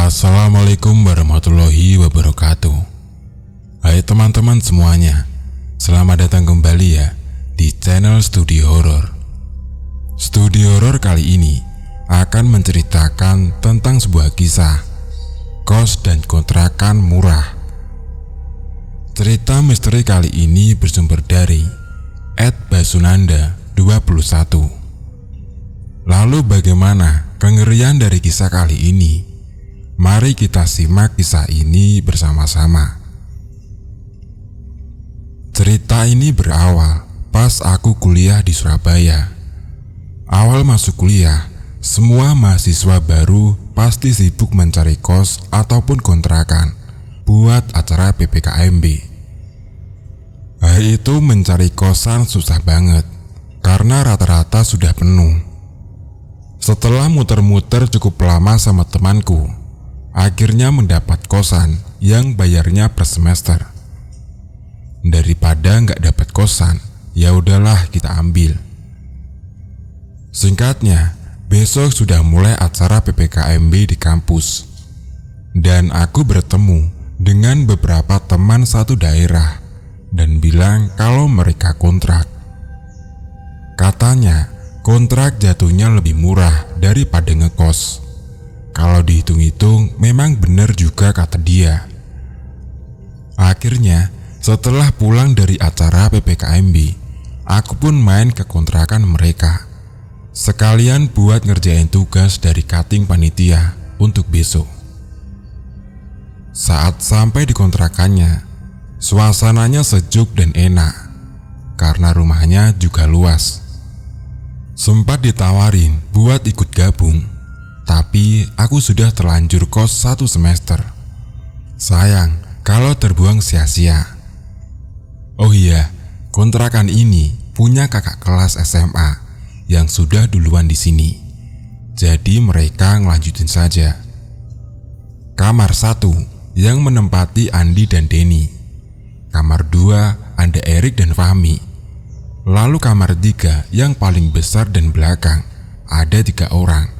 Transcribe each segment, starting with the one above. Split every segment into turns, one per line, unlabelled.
Assalamualaikum warahmatullahi wabarakatuh. Hai teman-teman semuanya, selamat datang kembali ya di channel Studio Horor. Studio Horor kali ini akan menceritakan tentang sebuah kisah kos dan kontrakan murah. Cerita misteri kali ini bersumber dari @basunanda21. Lalu bagaimana kengerian dari kisah kali ini? Mari kita simak kisah ini bersama-sama. Cerita ini berawal pas aku kuliah di Surabaya. Awal masuk kuliah, semua mahasiswa baru pasti sibuk mencari kos ataupun kontrakan buat acara PPKMB. Hari itu mencari kosan susah banget karena rata-rata sudah penuh. Setelah muter-muter cukup lama sama temanku, akhirnya mendapat kosan yang bayarnya per semester. Daripada nggak dapat kosan, ya udahlah kita ambil. Singkatnya, besok sudah mulai acara PPKMB di kampus, dan aku bertemu dengan beberapa teman satu daerah dan bilang kalau mereka kontrak. Katanya kontrak jatuhnya lebih murah daripada ngekos. Kalau dihitung-hitung memang benar juga kata dia. Akhirnya setelah pulang dari acara PPKMB, aku pun main ke kontrakan mereka, sekalian buat ngerjain tugas dari cutting panitia untuk besok. Saat sampai di kontrakannya, suasananya sejuk dan enak karena rumahnya juga luas. Sempat ditawarin buat ikut gabung, tapi aku sudah terlanjur kos 1 semester. Sayang kalau terbuang sia-sia. Oh iya, kontrakan ini punya kakak kelas SMA yang sudah duluan di sini. Jadi mereka ngelanjutin saja. Kamar 1 yang menempati Andi dan Denny. Kamar 2 ada Erik dan Fahmi. Lalu kamar 3 yang paling besar dan belakang ada 3 orang,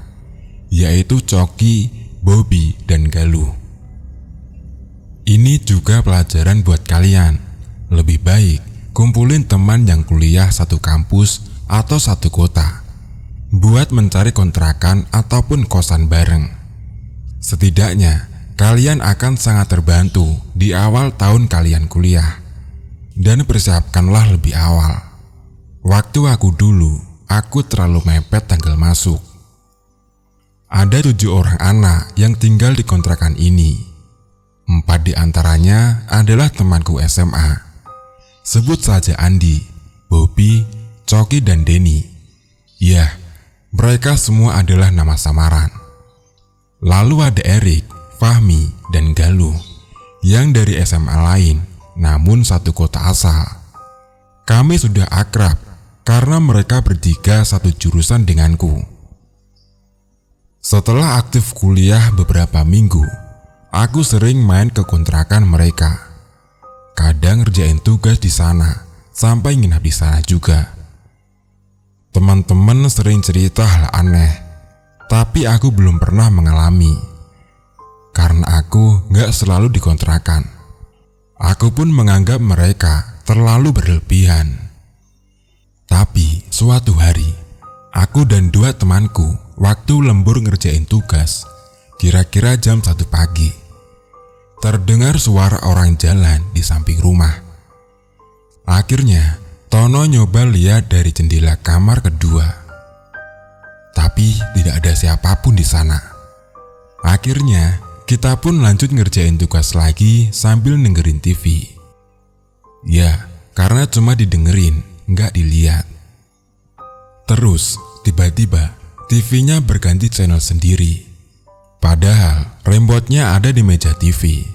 yaitu Coki, Bobby, dan Galuh. Ini juga pelajaran buat kalian. Lebih baik kumpulin teman yang kuliah satu kampus atau satu kota buat mencari kontrakan ataupun kosan bareng. Setidaknya kalian akan sangat terbantu di awal tahun kalian kuliah. Dan persiapkanlah lebih awal. Waktu aku dulu, aku terlalu mepet tanggal masuk. Ada 7 orang anak yang tinggal di kontrakan ini. 4 di antaranya adalah temanku SMA. Sebut saja Andi, Bobby, Coki, dan Denny. Ya, mereka semua adalah nama samaran. Lalu ada Erik, Fahmi, dan Galuh yang dari SMA lain, namun satu kota asal. Kami sudah akrab karena mereka bertiga satu jurusan denganku. Setelah aktif kuliah beberapa minggu, aku sering main ke kontrakan mereka. Kadang ngerjain tugas di sana, sampai nginap di sana juga. Teman-teman sering cerita hal aneh, tapi aku belum pernah mengalami. Karena aku gak selalu di kontrakan. Aku pun menganggap mereka terlalu berlebihan. Tapi suatu hari, aku dan 2 temanku waktu lembur ngerjain tugas, kira-kira jam 1 pagi, terdengar suara orang jalan di samping rumah. Akhirnya, Tono nyoba lihat dari jendela kamar kedua, tapi tidak ada siapapun di sana. Akhirnya, kita pun lanjut ngerjain tugas lagi sambil dengerin TV. Ya, karena cuma didengerin, nggak dilihat. Terus, tiba-tiba TV-nya berganti channel sendiri. Padahal remote-nya ada di meja TV.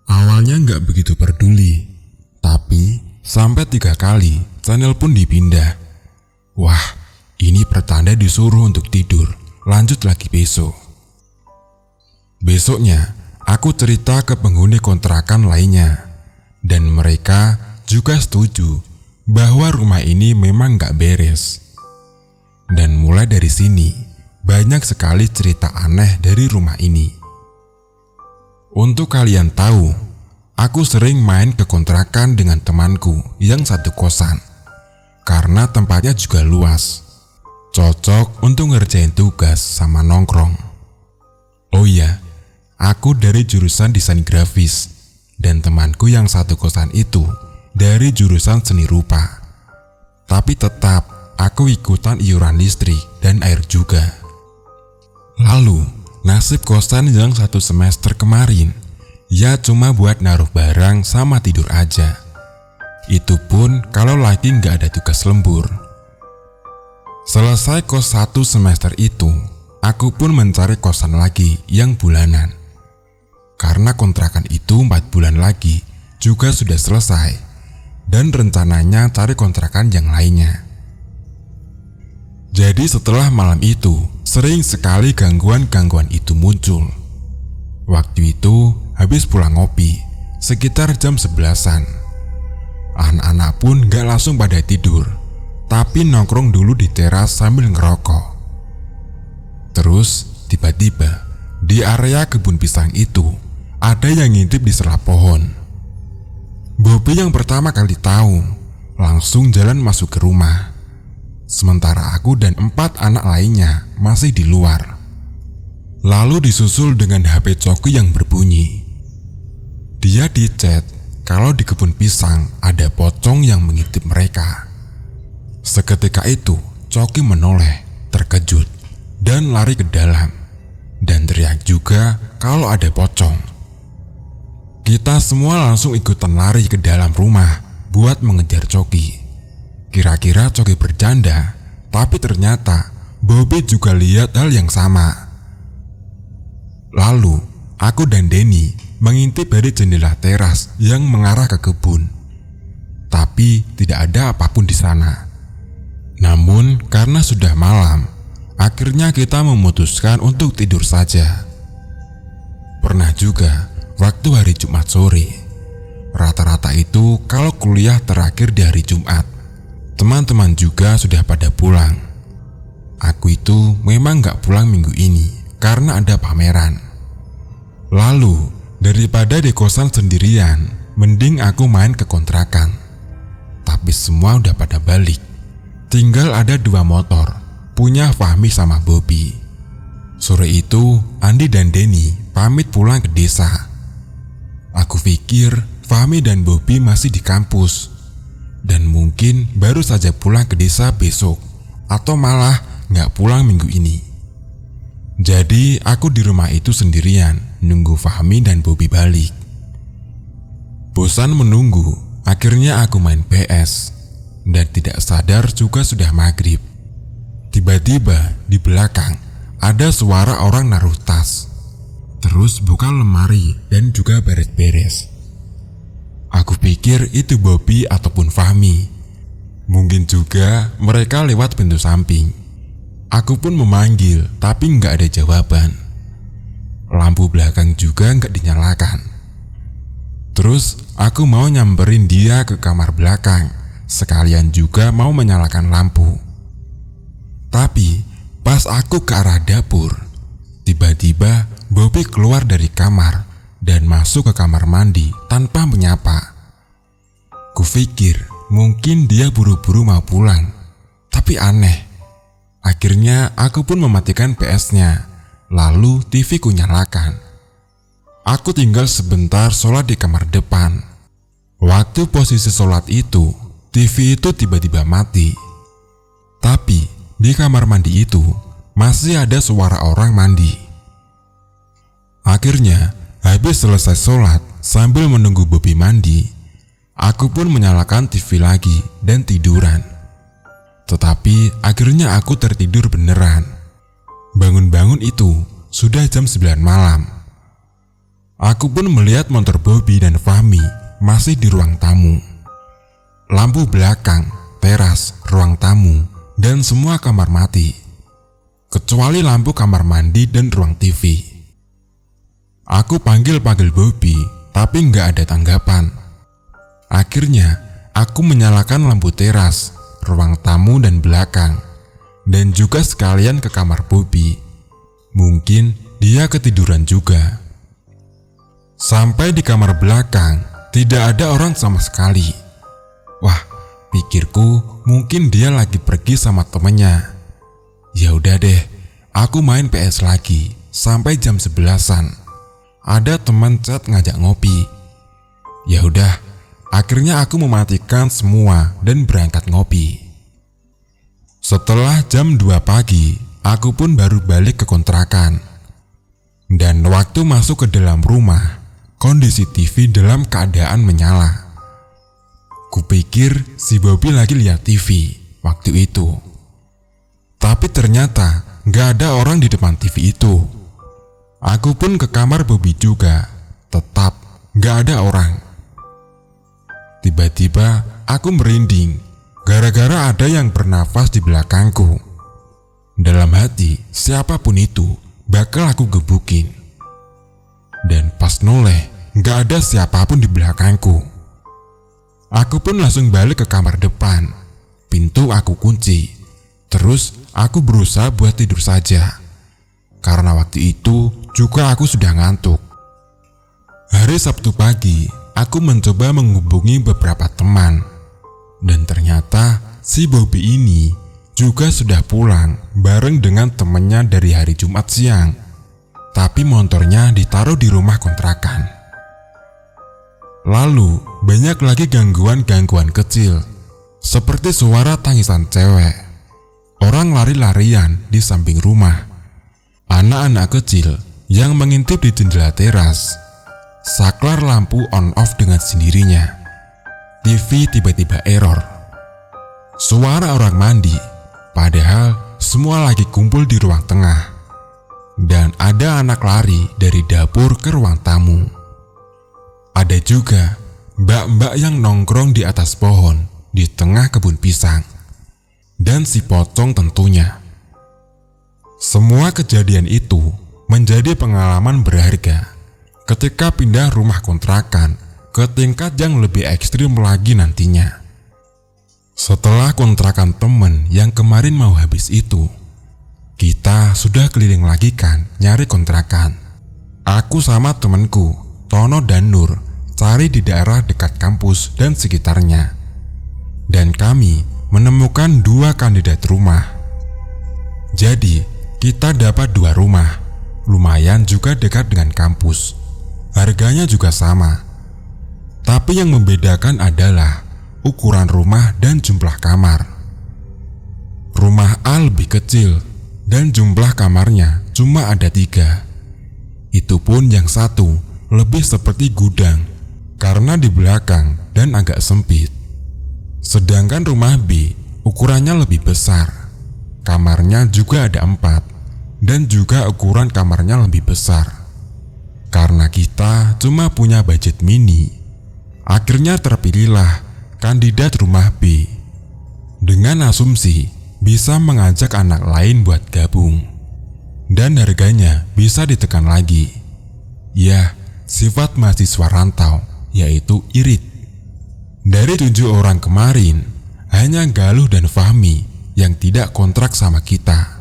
Awalnya nggak begitu peduli, tapi sampai 3 kali channel pun dipindah. Wah, ini pertanda disuruh untuk tidur, lanjut lagi besok. Besoknya, aku cerita ke penghuni kontrakan lainnya, dan mereka juga setuju bahwa rumah ini memang nggak beres. Dan mulai dari sini, banyak sekali cerita aneh dari rumah ini. Untuk kalian tahu, aku sering main ke kontrakan dengan temanku yang satu kosan. Karena tempatnya juga luas, cocok untuk ngerjain tugas sama nongkrong. Oh iya, aku dari jurusan desain grafis, dan temanku yang satu kosan itu dari jurusan seni rupa. Tapi tetap aku ikutan iuran listrik dan air juga. Lalu, nasib kosan yang satu semester kemarin, ya cuma buat naruh barang sama tidur aja. Itu pun kalau lagi nggak ada tugas lembur. Selesai kos 1 semester itu, aku pun mencari kosan lagi yang bulanan. Karena kontrakan itu 4 bulan lagi juga sudah selesai, dan rencananya cari kontrakan yang lainnya. Jadi setelah malam itu, sering sekali gangguan-gangguan itu muncul. Waktu itu habis pulang ngopi, sekitar jam 11-an. Anak-anak pun gak langsung pada tidur, tapi nongkrong dulu di teras sambil ngerokok. Terus tiba-tiba di area kebun pisang itu ada yang ngintip di sela pohon. Bobby yang pertama kali tahu, langsung jalan masuk ke rumah. Sementara aku dan 4 anak lainnya masih di luar. Lalu disusul dengan HP Coki yang berbunyi. Dia di-chat kalau di kebun pisang ada pocong yang mengintip mereka. Seketika itu, Coki menoleh, terkejut, dan lari ke dalam, dan teriak juga kalau ada pocong. Kita semua langsung ikutan lari ke dalam rumah buat mengejar Coki. Kira-kira Coki bercanda, tapi ternyata Bobby juga lihat hal yang sama. Lalu, aku dan Denny mengintip dari jendela teras yang mengarah ke kebun. Tapi tidak ada apapun di sana. Namun karena sudah malam, akhirnya kita memutuskan untuk tidur saja. Pernah juga waktu hari Jumat sore. Rata-rata itu kalau kuliah terakhir di hari Jumat, teman-teman juga sudah pada pulang. Aku itu memang gak pulang minggu ini karena ada pameran. Lalu daripada di kosan sendirian, mending aku main ke kontrakan. Tapi semua udah pada balik. Tinggal ada 2 motor, punya Fahmi sama Bobby. Sore itu, Andi dan Denny pamit pulang ke desa. Aku pikir Fahmi dan Bobby masih di kampus, dan mungkin baru saja pulang ke desa besok, atau malah gak pulang minggu ini. Jadi aku di rumah itu sendirian, nunggu Fahmi dan Bobby balik. Bosan menunggu, akhirnya aku main PS, dan tidak sadar juga sudah maghrib. Tiba-tiba di belakang ada suara orang naruh tas, terus buka lemari dan juga beres-beres. Aku pikir itu Bobby ataupun Fahmi. Mungkin juga mereka lewat pintu samping. Aku pun memanggil, tapi nggak ada jawaban. Lampu belakang juga nggak dinyalakan. Terus aku mau nyamperin dia ke kamar belakang, sekalian juga mau menyalakan lampu. Tapi pas aku ke arah dapur, tiba-tiba Bobby keluar dari kamar dan masuk ke kamar mandi tanpa menyapa. Kupikir mungkin dia buru-buru mau pulang, tapi aneh. Akhirnya aku pun mematikan PS-nya, lalu TV ku nyalakan. Aku tinggal sebentar sholat di kamar depan. Waktu posisi sholat itu, TV itu tiba-tiba mati. Tapi di kamar mandi itu masih ada suara orang mandi. Akhirnya, habis selesai sholat sambil menunggu Bobby mandi, aku pun menyalakan TV lagi dan tiduran. Tetapi akhirnya aku tertidur beneran. Bangun-bangun itu sudah jam 9 malam. Aku pun melihat motor Bobby dan Fahmi masih di ruang tamu. Lampu belakang, teras, ruang tamu, dan semua kamar mati. Kecuali lampu kamar mandi dan ruang TV. Aku panggil-panggil Bobby, tapi nggak ada tanggapan. Akhirnya, aku menyalakan lampu teras, ruang tamu dan belakang, dan juga sekalian ke kamar Bobby. Mungkin dia ketiduran juga. Sampai di kamar belakang, tidak ada orang sama sekali. Wah, pikirku mungkin dia lagi pergi sama temennya. Ya udah deh, aku main PS lagi sampai jam 11-an. Ada teman chat ngajak ngopi. Ya udah, akhirnya aku mematikan semua dan berangkat ngopi. Setelah jam 2 pagi, aku pun baru balik ke kontrakan. Dan waktu masuk ke dalam rumah, kondisi TV dalam keadaan menyala. Kupikir si Bobby lagi lihat TV waktu itu. Tapi ternyata gak ada orang di depan TV itu. Aku pun ke kamar Bobby juga, tetap gak ada orang. Tiba-tiba aku merinding gara-gara ada yang bernafas di belakangku. Dalam hati, siapapun itu bakal aku gebukin. Dan pas noleh, gak ada siapapun di belakangku. Aku pun langsung balik ke kamar depan. Pintu aku kunci. Terus aku berusaha buat tidur saja. Karena waktu itu juga aku sudah ngantuk. Hari Sabtu pagi, aku mencoba menghubungi beberapa teman. Dan ternyata si Bobby ini juga sudah pulang bareng dengan temannya dari hari Jumat siang. Tapi motornya ditaruh di rumah kontrakan. Lalu banyak lagi gangguan-gangguan kecil, seperti suara tangisan cewek, orang lari-larian di samping rumah, anak-anak kecil yang mengintip di jendela teras, saklar lampu on off dengan sendirinya, TV tiba-tiba error, suara orang mandi, padahal semua lagi kumpul di ruang tengah, dan ada anak lari dari dapur ke ruang tamu. Ada juga mbak-mbak yang nongkrong di atas pohon di tengah kebun pisang, dan si pocong tentunya. Semua kejadian itu menjadi pengalaman berharga ketika pindah rumah kontrakan ke tingkat yang lebih ekstrim lagi nantinya. Setelah kontrakan temen yang kemarin mau habis itu, kita sudah keliling lagi kan nyari kontrakan. Aku sama temenku, Tono dan Nur, cari di daerah dekat kampus dan sekitarnya. Dan kami menemukan 2 kandidat rumah. Jadi, kita dapat 2 rumah. Lumayan juga dekat dengan kampus. Harganya juga sama. Tapi yang membedakan adalah ukuran rumah dan jumlah kamar. Rumah A lebih kecil dan jumlah kamarnya cuma ada 3. Itu pun yang satu lebih seperti gudang karena di belakang dan agak sempit. Sedangkan rumah B ukurannya lebih besar. Kamarnya juga ada 4 dan juga ukuran kamarnya lebih besar. Karena kita cuma punya budget mini, akhirnya terpilihlah kandidat rumah B dengan asumsi bisa mengajak anak lain buat gabung. Dan harganya bisa ditekan lagi. Ya, sifat mahasiswa rantau, yaitu irit. Dari 7 orang kemarin, hanya Galuh dan Fahmi yang tidak kontrak sama kita.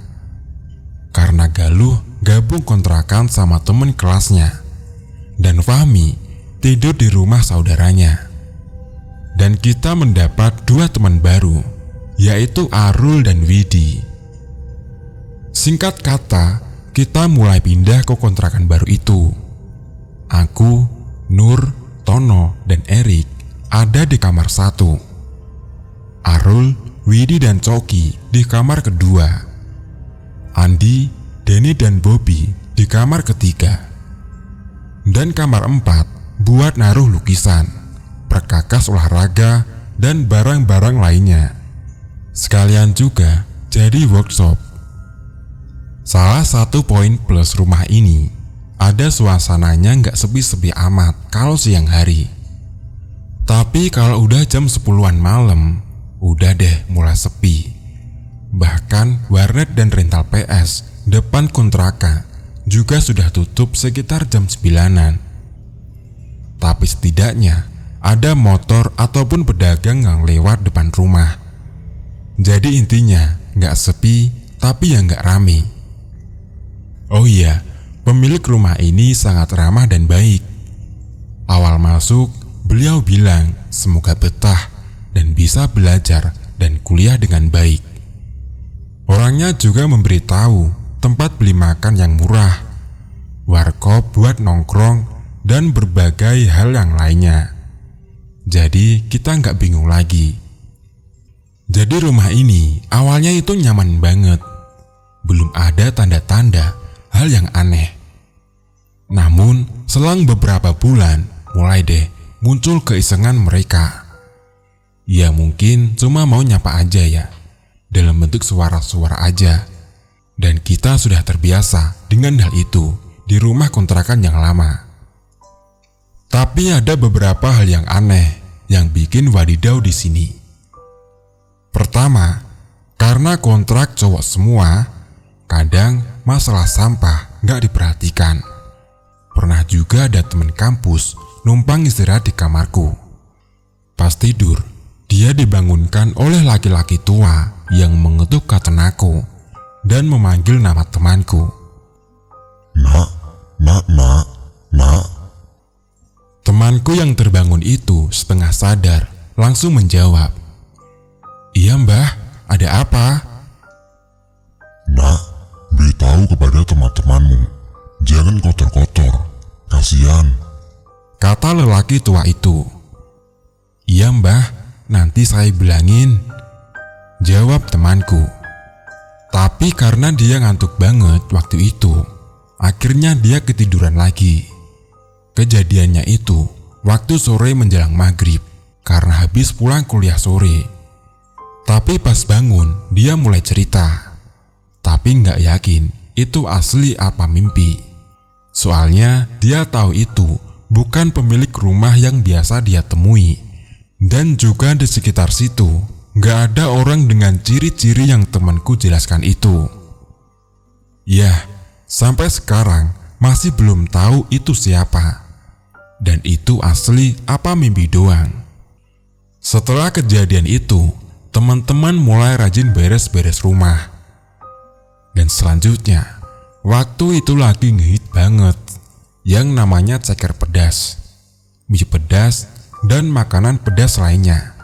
Karena Galuh gabung kontrakan sama temen kelasnya, dan Fahmi tidur di rumah saudaranya. Dan kita mendapat 2 teman baru, yaitu Arul dan Widi. Singkat kata, kita mulai pindah ke kontrakan baru itu. Aku, Nur, Tono, dan Erik ada di kamar 1. Arul, Widi, dan Coki di kamar kedua. Andi, Denny, dan Bobby di kamar ketiga. Dan kamar 4 buat naruh lukisan, perkakas olahraga, dan barang-barang lainnya. Sekalian juga jadi workshop. Salah satu poin plus rumah ini, ada suasananya nggak sepi-sepi amat kalau siang hari. Tapi kalau udah jam 10-an malam, udah deh mulai sepi. Bahkan warnet dan rental PS depan kontrakan juga sudah tutup sekitar jam 9-an. Tapi setidaknya ada motor ataupun pedagang yang lewat depan rumah. Jadi intinya nggak sepi tapi ya nggak rame. Oh iya, pemilik rumah ini sangat ramah dan baik. Awal masuk, beliau bilang semoga betah dan bisa belajar dan kuliah dengan baik. Orangnya juga memberitahu tempat beli makan yang murah, warkop buat nongkrong, dan berbagai hal yang lainnya. Jadi kita nggak bingung lagi. Jadi rumah ini awalnya itu nyaman banget. Belum ada tanda-tanda hal yang aneh. Namun selang beberapa bulan mulai deh muncul keisengan mereka. Ya mungkin cuma mau nyapa aja ya, dalam bentuk suara-suara aja. Dan kita sudah terbiasa dengan hal itu di rumah kontrakan yang lama. Tapi ada beberapa hal yang aneh yang bikin wadidau di sini. Pertama, karena kontrak cowok semua, kadang masalah sampah nggak diperhatikan. Pernah juga ada teman kampus numpang istirahat di kamarku. Pas tidur, dia dibangunkan oleh laki-laki tua yang mengetuk katenaku dan memanggil nama temanku.
Nak.
Temanku yang terbangun itu setengah sadar langsung menjawab, "Iya mbah, ada apa?"
Nak, beritahu kepada teman-temanmu, jangan kotor-kotor, kasihan,
kata lelaki tua itu. "Iya mbah, nanti saya bilangin," jawab temanku. Tapi karena dia ngantuk banget waktu itu, akhirnya dia ketiduran lagi. Kejadiannya itu waktu sore menjelang maghrib karena habis pulang kuliah sore. Tapi pas bangun dia mulai cerita, tapi nggak yakin itu asli apa mimpi. Soalnya dia tahu itu bukan pemilik rumah yang biasa dia temui. Dan juga di sekitar situ nggak ada orang dengan ciri-ciri yang temanku jelaskan itu. Ya, sampai sekarang masih belum tahu itu siapa. Dan itu asli apa mimpi doang. Setelah kejadian itu, teman-teman mulai rajin beres-beres rumah. Dan selanjutnya, waktu itu lagi ngehit banget yang namanya ceker pedas, mie pedas, dan makanan pedas lainnya.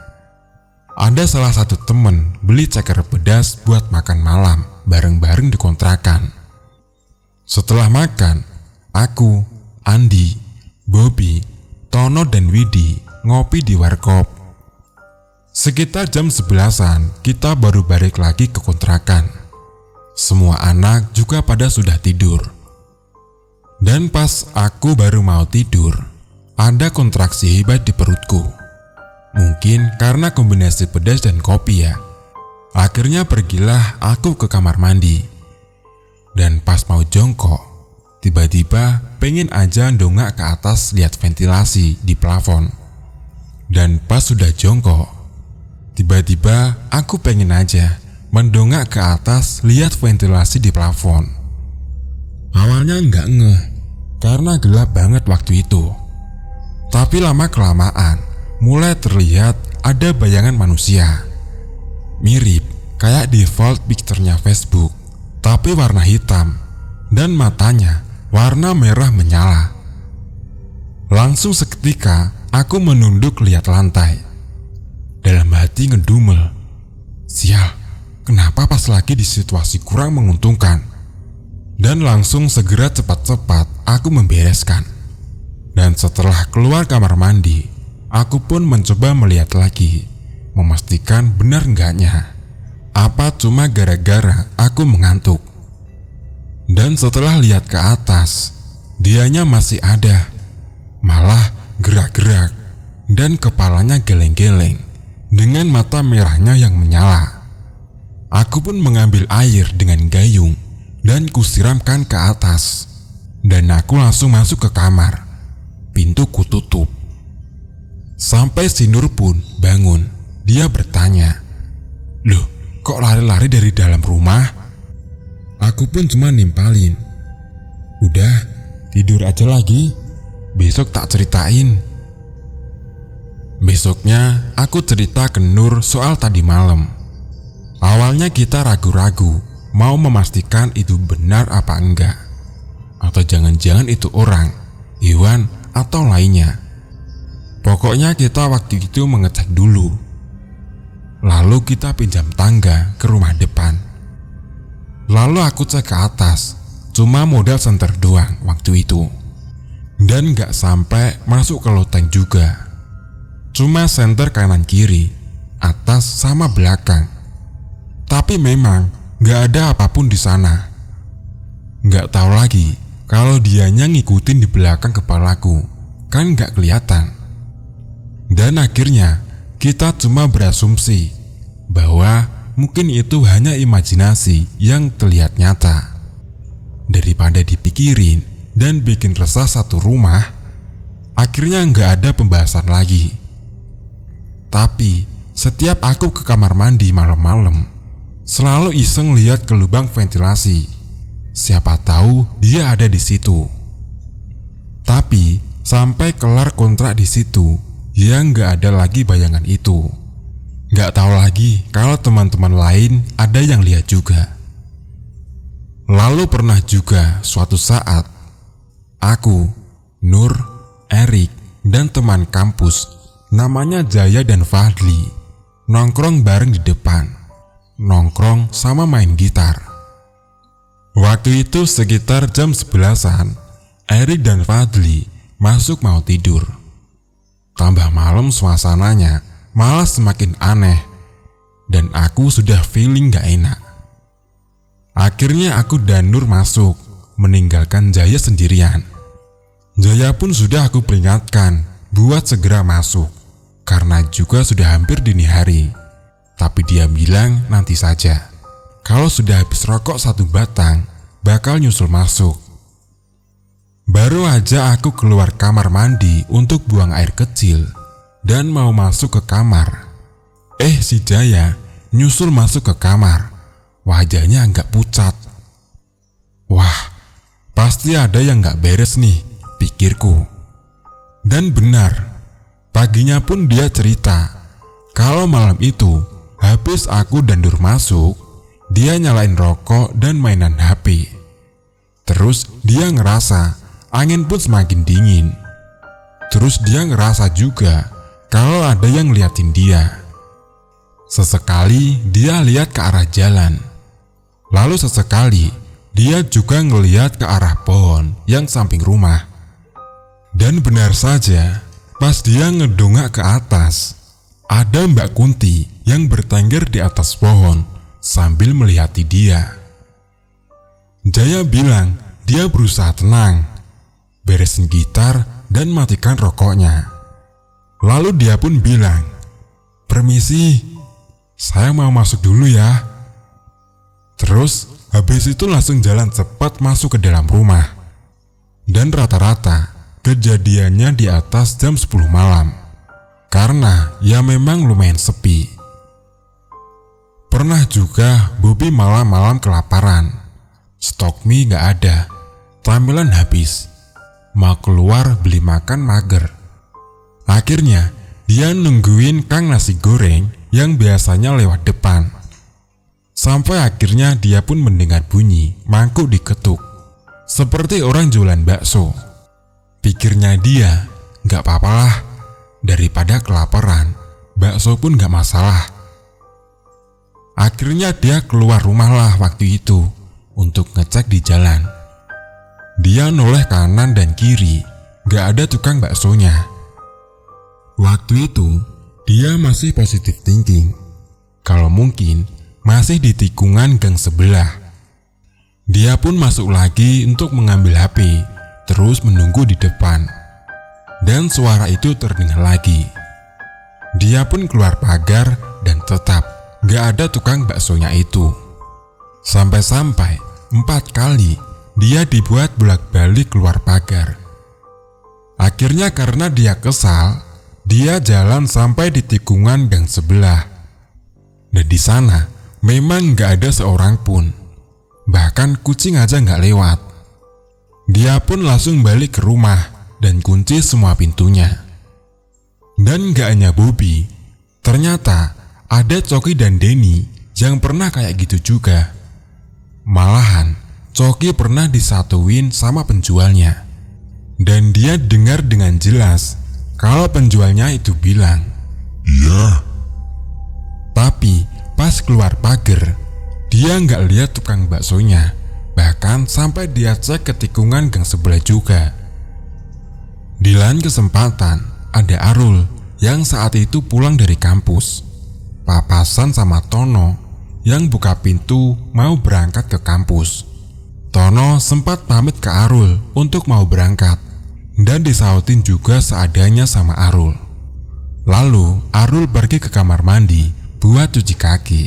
Ada salah satu temen beli ceker pedas buat makan malam bareng-bareng di kontrakan. Setelah makan, aku, Andi, Bobby, Tono, dan Widi ngopi di warkop. Sekitar jam 11-an kita baru balik lagi ke kontrakan. Semua anak juga pada sudah tidur. Dan pas aku baru mau tidur, ada kontraksi hebat di perutku. Mungkin karena kombinasi pedas dan kopi ya. Akhirnya pergilah aku ke kamar mandi. Dan pas mau jongkok, tiba-tiba pengen aja dongak ke atas lihat ventilasi di plafon. Dan pas sudah jongkok, tiba-tiba aku pengen aja mendongak ke atas lihat ventilasi di plafon. Awalnya nggak ngeh karena gelap banget waktu itu. Tapi lama-kelamaan mulai terlihat ada bayangan manusia. Mirip kayak default picture-nya Facebook, tapi warna hitam dan matanya warna merah menyala. Langsung seketika aku menunduk lihat lantai. Dalam hati ngedumel, sial, kenapa pas lagi di situasi kurang menguntungkan? Dan langsung segera cepat-cepat aku membereskan. Dan setelah keluar kamar mandi, aku pun mencoba melihat lagi, memastikan benar enggaknya. Apa cuma gara-gara aku mengantuk? Dan setelah lihat ke atas, dianya masih ada, malah gerak-gerak dan kepalanya geleng-geleng dengan mata merahnya yang menyala. Aku pun mengambil air dengan gayung dan kusiramkan ke atas. Dan aku langsung masuk ke kamar. Pintu kututup. Sampai si Nur pun bangun. Dia bertanya, "Loh, kok lari-lari dari dalam rumah?" Aku pun cuma nimpalin, "Udah, tidur aja lagi. Besok tak ceritain." Besoknya aku cerita ke Nur soal tadi malam. Awalnya kita ragu-ragu mau memastikan itu benar apa enggak. Atau jangan-jangan itu orang, hewan, atau lainnya. Pokoknya kita waktu itu mengecek dulu. Lalu kita pinjam tangga ke rumah depan. Lalu aku cek ke atas, cuma modal senter doang waktu itu. Dan gak sampai masuk ke loteng juga. Cuma senter kanan kiri, atas sama belakang. Tapi memang gak ada apapun di sana. Gak tahu lagi kalau dianya ngikutin di belakang kepalaku, kan gak kelihatan. Dan akhirnya kita cuma berasumsi bahwa mungkin itu hanya imajinasi yang terlihat nyata. Daripada dipikirin dan bikin resah satu rumah, akhirnya nggak ada pembahasan lagi. Tapi setiap aku ke kamar mandi malam-malam, selalu iseng lihat ke lubang ventilasi. Siapa tahu dia ada di situ. Tapi sampai kelar kontrak di situ, ya nggak ada lagi bayangan itu. Nggak tahu lagi kalau teman-teman lain ada yang lihat juga. Lalu pernah juga suatu saat, aku, Nur, Erik, dan teman kampus namanya Jaya dan Fadli nongkrong bareng di depan. Nongkrong sama main gitar. Waktu itu sekitar jam 11-an, Erik dan Fadli masuk mau tidur. Tambah malam suasananya malah semakin aneh, dan aku sudah feeling gak enak. Akhirnya aku dan Nur masuk, meninggalkan Jaya sendirian. Jaya pun sudah aku peringatkan buat segera masuk, karena juga sudah hampir dini hari. Tapi dia bilang nanti saja. Kalau sudah habis rokok satu batang, bakal nyusul masuk. Baru aja aku keluar kamar mandi untuk buang air kecil dan mau masuk ke kamar. Si Jaya nyusul masuk ke kamar. Wajahnya agak pucat. Wah, pasti ada yang gak beres nih, pikirku. Dan benar, paginya pun dia cerita kalau malam itu habis aku dan Nur masuk, dia nyalain rokok dan mainan HP. Terus dia ngerasa angin pun semakin dingin. Terus dia ngerasa juga kalau ada yang ngeliatin dia. Sesekali dia lihat ke arah jalan. Lalu sesekali dia juga ngeliat ke arah pohon yang samping rumah. Dan benar saja, pas dia ngedongak ke atas, ada Mbak Kunti yang bertengger di atas pohon sambil melihati dia. Jaya bilang dia berusaha tenang, beresin gitar dan matikan rokoknya. Lalu dia pun bilang, "Permisi, saya mau masuk dulu ya." Terus habis itu langsung jalan cepat masuk ke dalam rumah. Dan rata-rata kejadiannya di atas jam 10 malam. Karena ya memang lumayan sepi. Pernah juga Bobi malam-malam kelaparan. Stok mie gak ada, camilan habis. Mau keluar beli makan mager. Akhirnya dia nungguin Kang nasi goreng yang biasanya lewat depan. Sampai akhirnya dia pun mendengar bunyi mangkuk diketuk, seperti orang jualan bakso. Pikirnya dia, gak apa-apalah, daripada kelaparan, bakso pun gak masalah. Akhirnya dia keluar rumah lah waktu itu untuk ngecek di jalan. Dia noleh kanan dan kiri, gak ada tukang baksonya. Waktu itu dia masih positive thinking, kalau mungkin masih di tikungan gang sebelah. Dia pun masuk lagi untuk mengambil HP, terus menunggu di depan. Dan suara itu terdengar lagi. Dia pun keluar pagar dan tetap gak ada tukang baksonya itu. Sampai-sampai 4 kali dia dibuat bolak-balik keluar pagar. Akhirnya karena dia kesal, dia jalan sampai di tikungan gang sebelah. Dan di sana memang gak ada seorang pun. Bahkan kucing aja gak lewat. Dia pun langsung balik ke rumah dan kunci semua pintunya. Dan gak hanya Bobi, ternyata ada Coki dan Denny yang pernah kayak gitu juga. Malahan Coki pernah disatuin sama penjualnya. Dan dia dengar dengan jelas kalau penjualnya itu bilang,
Iya.
tapi pas keluar pagar, dia nggak lihat tukang baksonya. Bahkan sampai dia cek ke tikungan gang sebelah juga. Di lain kesempatan, ada Arul yang saat itu pulang dari kampus. Papasan sama Tono yang buka pintu mau berangkat ke kampus. Tono sempat pamit ke Arul untuk mau berangkat dan disautin juga seadanya sama Arul. Lalu Arul pergi ke kamar mandi buat cuci kaki.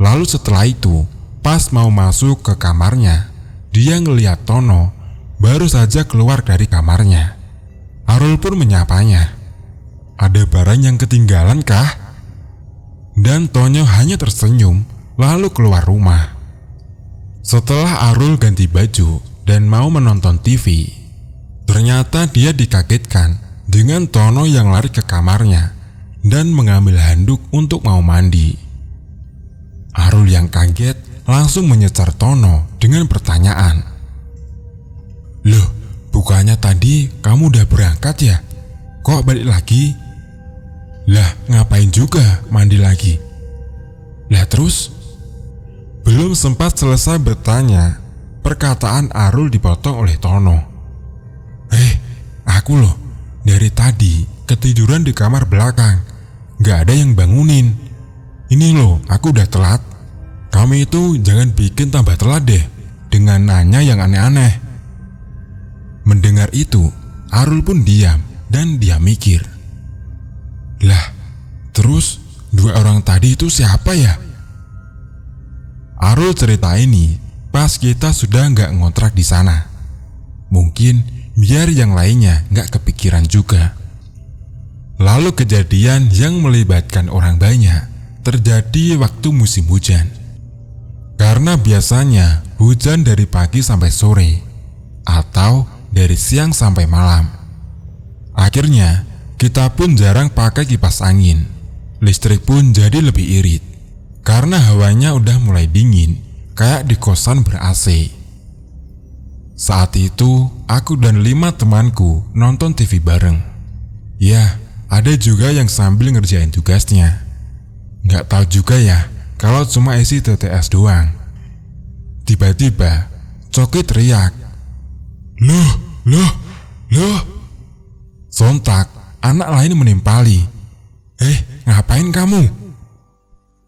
Lalu setelah itu, pas mau masuk ke kamarnya, dia ngeliat Tono baru saja keluar dari kamarnya. Arul pun menyapanya. Ada barang yang ketinggalan kah? Dan Tono hanya tersenyum lalu keluar rumah. Setelah Arul ganti baju dan mau menonton TV, ternyata dia dikagetkan dengan Tono yang lari ke kamarnya dan mengambil handuk untuk mau mandi. Arul yang kaget langsung menyecar Tono dengan pertanyaan, "Loh, bukannya tadi kamu udah berangkat ya? Kok balik lagi?" "Lah, ngapain juga mandi lagi?" "Lah terus?" Belum sempat selesai bertanya, perkataan Arul dipotong oleh Tono. Aku loh, dari tadi ketiduran di kamar belakang. Gak ada yang bangunin. Ini loh, aku udah telat. Kamu itu jangan bikin tambah telat deh dengan nanya yang aneh-aneh." Mendengar itu, Arul pun diam dan dia mikir, "Lah, terus dua orang tadi itu siapa ya?" Arul cerita ini pas kita sudah nggak ngontrak di sana. Mungkin biar yang lainnya nggak kepikiran juga. Lalu kejadian yang melibatkan orang banyak terjadi waktu musim hujan. Karena biasanya hujan dari pagi sampai sore atau dari siang sampai malam. Akhirnya kita pun jarang pakai kipas angin. Listrik pun jadi lebih irit karena hawanya udah mulai dingin kayak di kosan ber-AC. Saat itu aku dan 5 temanku nonton TV bareng. Ya, ada juga yang sambil ngerjain tugasnya. Nggak tahu juga ya kalau cuma isi TTS doang. Tiba-tiba Coki teriak, Loh. Sontak anak lain menimpali. Ngapain kamu?"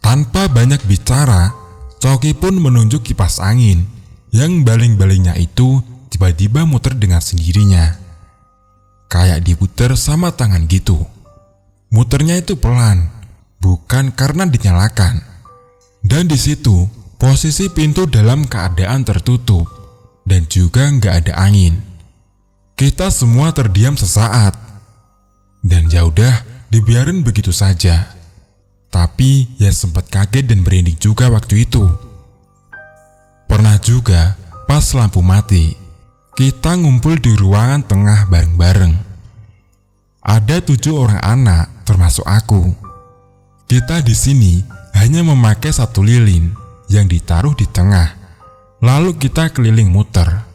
Tanpa banyak bicara, Coki pun menunjuk kipas angin yang baling-balingnya itu tiba-tiba muter dengan sendirinya. Kayak diputer sama tangan gitu. Muternya itu pelan, bukan karena dinyalakan. Dan di situ posisi pintu dalam keadaan tertutup dan juga nggak ada angin. Kita semua terdiam sesaat. Dan ya udah, dibiarin begitu saja. Tapi ya sempat kaget dan merinding juga waktu itu. Pernah juga pas lampu mati, kita ngumpul di ruangan tengah bareng-bareng. Ada 7 orang anak termasuk aku. Kita di sini hanya memakai satu lilin yang ditaruh di tengah. Lalu kita keliling muter.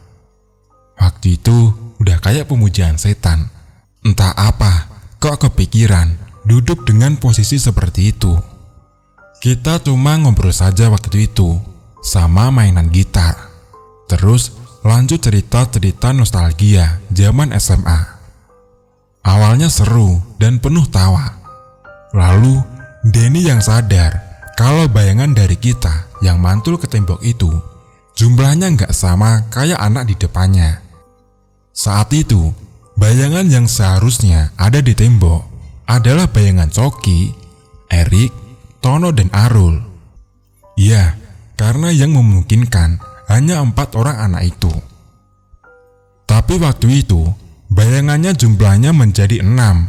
Waktu itu udah kayak pemujaan setan. Entah apa, kok kepikiran duduk dengan posisi seperti itu. Kita cuma ngobrol saja waktu itu, sama mainan gitar. Terus lanjut cerita-cerita nostalgia zaman SMA. Awalnya seru dan penuh tawa. Lalu Denny yang sadar kalau bayangan dari kita yang mantul ke tembok itu jumlahnya nggak sama kayak anak di depannya. Saat itu, bayangan yang seharusnya ada di tembok adalah bayangan Coki, Erik, Tono, dan Arul. Iya, karena yang memungkinkan hanya 4 orang anak itu. Tapi waktu itu, bayangannya jumlahnya menjadi 6.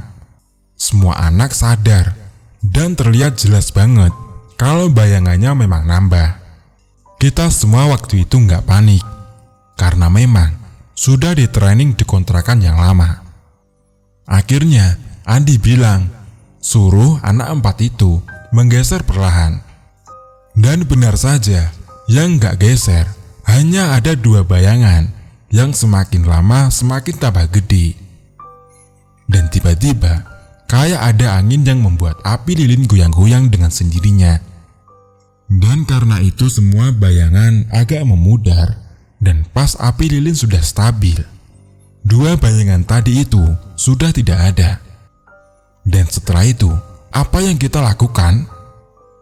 Semua anak sadar dan terlihat jelas banget kalau bayangannya memang nambah. Kita semua waktu itu nggak panik, karena memang sudah di training di kontrakan yang lama. Akhirnya Andi bilang, suruh anak 4 itu menggeser perlahan. Dan benar saja, yang nggak geser hanya ada dua bayangan yang semakin lama semakin tambah gede. Dan tiba-tiba kayak ada angin yang membuat api lilin goyang-goyang dengan sendirinya. Dan karena itu semua bayangan agak memudar, dan pas api lilin sudah stabil, dua bayangan tadi itu sudah tidak ada. Dan setelah itu, apa yang kita lakukan?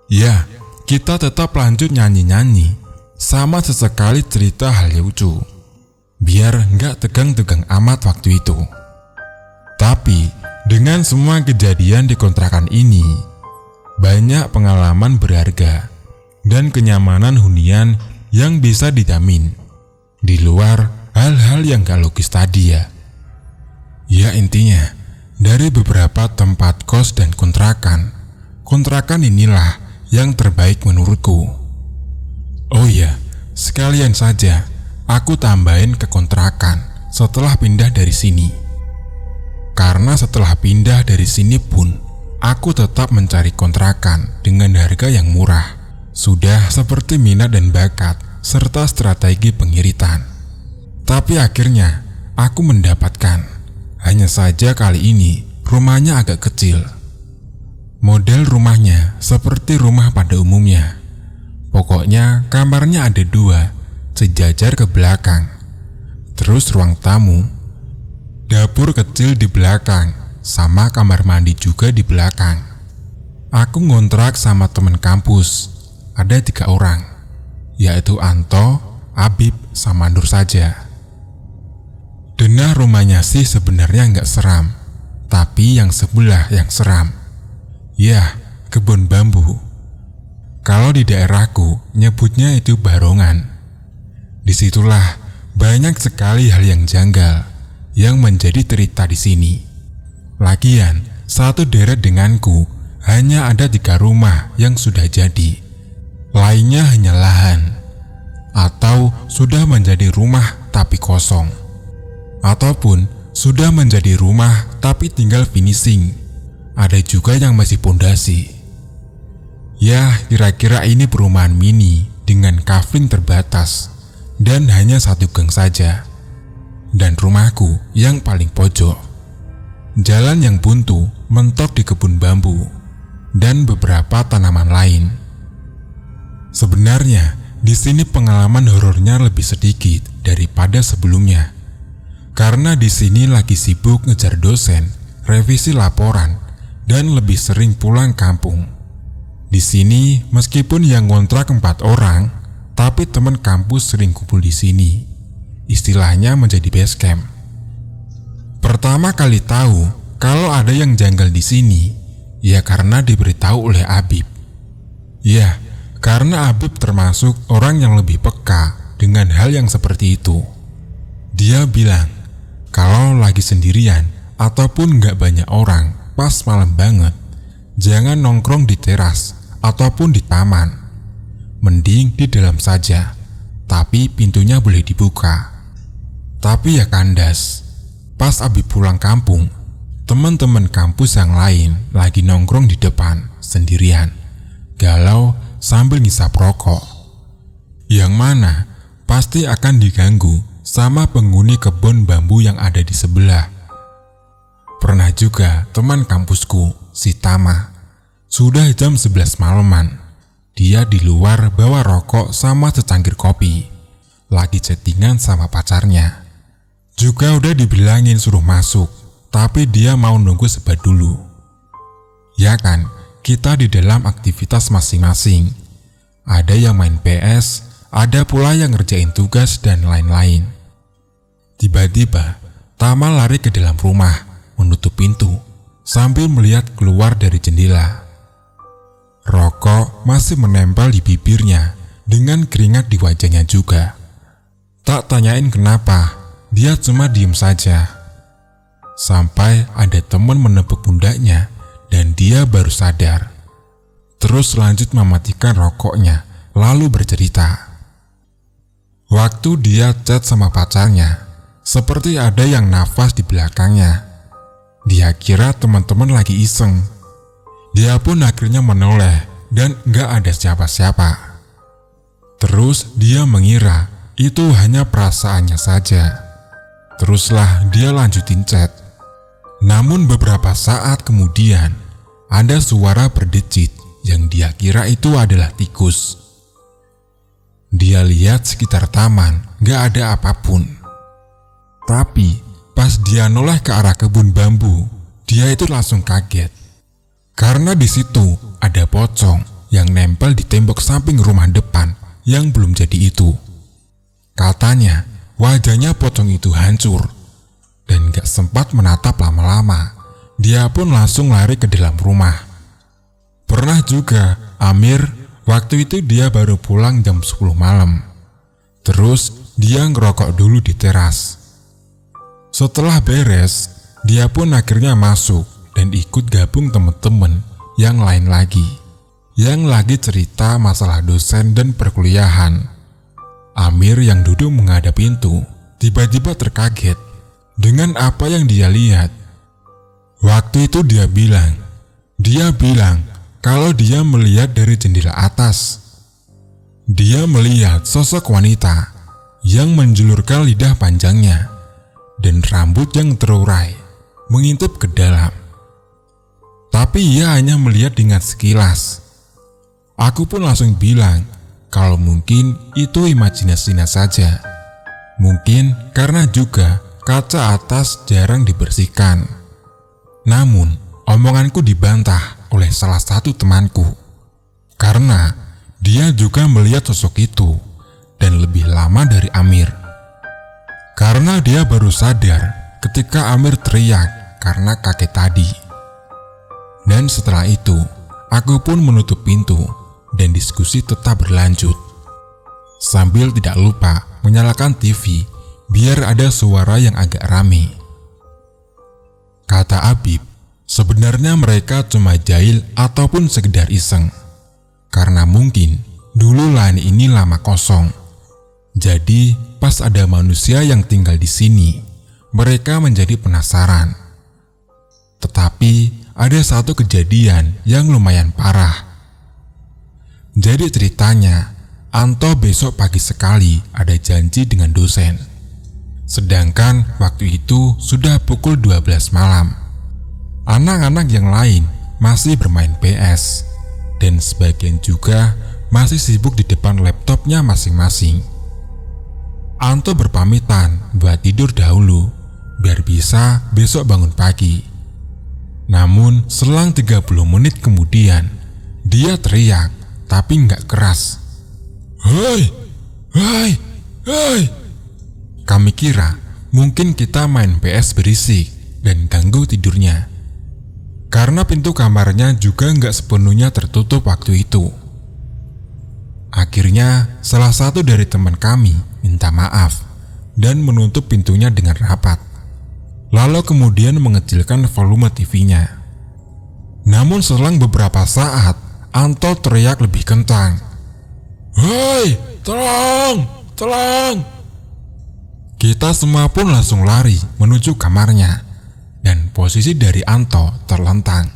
Ya, kita tetap lanjut nyanyi-nyanyi, sama sesekali cerita hal lucu, biar nggak tegang-tegang amat waktu itu. Tapi, dengan semua kejadian di kontrakan ini, banyak pengalaman berharga dan kenyamanan hunian yang bisa dijamin, di luar hal-hal yang gak logis tadi ya. Ya intinya, dari beberapa tempat kos dan kontrakan inilah yang terbaik menurutku. Oh iya, sekalian saja aku tambahin ke kontrakan setelah pindah dari sini. Karena setelah pindah dari sini pun, aku tetap mencari kontrakan dengan harga yang murah. Sudah seperti minat dan bakat, serta strategi pengiritan. Tapi akhirnya, aku mendapatkan. Hanya saja kali ini, rumahnya agak kecil. Model rumahnya seperti rumah pada umumnya. Pokoknya kamarnya ada dua, sejajar ke belakang. Terus ruang tamu, dapur kecil di belakang, sama kamar mandi juga di belakang. Aku ngontrak sama teman kampus. Ada 3 orang, yaitu Anto, Abib, sama Nur saja. Denah rumahnya sih sebenarnya nggak seram, tapi yang sebelah yang seram. Ya, kebun bambu. Kalau di daerahku nyebutnya itu barongan. Disitulah banyak sekali hal yang janggal yang menjadi cerita di sini. Lagian, satu deret denganku hanya ada 3 rumah yang sudah jadi. Lainnya hanya lahan, atau sudah menjadi rumah tapi kosong, ataupun sudah menjadi rumah tapi tinggal finishing. Ada juga yang masih pondasi. Ya, kira-kira ini perumahan mini dengan kafling terbatas dan hanya 1 gang saja. Dan rumahku yang paling pojok. Jalan yang buntu mentok di kebun bambu dan beberapa tanaman lain. Sebenarnya, di sini pengalaman horornya lebih sedikit daripada sebelumnya. Karena di sini lagi sibuk ngejar dosen, revisi laporan, dan lebih sering pulang kampung. Di sini, meskipun yang ngontrak 4 orang, tapi teman kampus sering kumpul di sini. Istilahnya menjadi base camp. Pertama kali tahu kalau ada yang janggal di sini, ya karena diberitahu oleh Abib. Ya, karena Abib termasuk orang yang lebih peka dengan hal yang seperti itu. Dia bilang, kalau lagi sendirian ataupun gak banyak orang pas malam banget, jangan nongkrong di teras ataupun di taman. Mending di dalam saja, tapi pintunya boleh dibuka. Tapi ya kandas, pas Abib pulang kampung, teman-teman kampus yang lain lagi nongkrong di depan sendirian, galau sambil ngisap rokok. Yang mana pasti akan diganggu sama penghuni kebun bambu yang ada di sebelah. Pernah juga teman kampusku, si Tama, sudah jam 11 malaman. Dia di luar bawa rokok sama secangkir kopi, lagi chattingan sama pacarnya. Juga udah dibilangin suruh masuk, tapi dia mau nunggu sebat dulu. Ya kan, kita di dalam aktivitas masing-masing. Ada yang main PS, ada pula yang ngerjain tugas dan lain-lain. Tiba-tiba, Tama lari ke dalam rumah, menutup pintu, sambil melihat keluar dari jendela. Rokok masih menempel di bibirnya, dengan keringat di wajahnya juga. Tak tanyain kenapa, dia cuma diem saja. Sampai ada teman menepuk pundaknya, dan dia baru sadar. Terus lanjut mematikan rokoknya, lalu bercerita. Waktu dia chat sama pacarnya, seperti ada yang nafas di belakangnya. Dia kira teman-teman lagi iseng. Dia pun akhirnya menoleh dan gak ada siapa-siapa. Terus dia mengira itu hanya perasaannya saja. Teruslah dia lanjutin chat. Namun beberapa saat kemudian, ada suara berdecit yang dia kira itu adalah tikus. Dia lihat sekitar taman, gak ada apapun. Tapi pas dia noleh ke arah kebun bambu, dia itu langsung kaget. Karena di situ ada pocong yang nempel di tembok samping rumah depan yang belum jadi itu. Katanya wajahnya pocong itu hancur dan gak sempat menatap lama-lama. Dia pun langsung lari ke dalam rumah. Pernah juga Amir, waktu itu dia baru pulang jam 10 malam. Terus dia ngerokok dulu di teras. Setelah beres, dia pun akhirnya masuk dan ikut gabung teman-teman yang lain lagi, yang lagi cerita masalah dosen dan perkuliahan. Amir yang duduk menghadap pintu tiba-tiba terkaget dengan apa yang dia lihat. Waktu itu dia bilang kalau dia melihat dari jendela atas. Dia melihat sosok wanita yang menjulurkan lidah panjangnya dan rambut yang terurai mengintip ke dalam. Tapi ia hanya melihat dengan sekilas. Aku pun langsung bilang kalau mungkin itu imajinasinya saja. Mungkin karena juga kaca atas jarang dibersihkan. Namun, omonganku dibantah oleh salah satu temanku. Karena dia juga melihat sosok itu dan lebih lama dari Amir. Karena dia baru sadar ketika Amir teriak karena kaget tadi. Dan setelah itu, aku pun menutup pintu dan diskusi tetap berlanjut. Sambil tidak lupa menyalakan TV biar ada suara yang agak rame. Kata Abib, sebenarnya mereka cuma jahil ataupun sekedar iseng. Karena mungkin dulu lahan ini lama kosong. Jadi pas ada manusia yang tinggal di sini, mereka menjadi penasaran. Tetapi ada satu kejadian yang lumayan parah. Jadi ceritanya, Anto besok pagi sekali ada janji dengan dosen. Sedangkan waktu itu sudah pukul 12 malam. Anak-anak yang lain masih bermain PS, dan sebagian juga masih sibuk di depan laptopnya masing-masing. Anto berpamitan buat tidur dahulu, biar bisa besok bangun pagi. Namun selang 30 menit kemudian, dia teriak, tapi nggak keras. Hei, hei, hei. Kami kira mungkin kita main PS berisik dan ganggu tidurnya. Karena pintu kamarnya juga nggak sepenuhnya tertutup waktu itu. Akhirnya salah satu dari teman kami minta maaf dan menutup pintunya dengan rapat. Lalu kemudian mengecilkan volume TV-nya. Namun selang beberapa saat, Anto teriak lebih kencang. Hei, tolong, tolong. Kita semua pun langsung lari menuju kamarnya, dan posisi dari Anto terlentang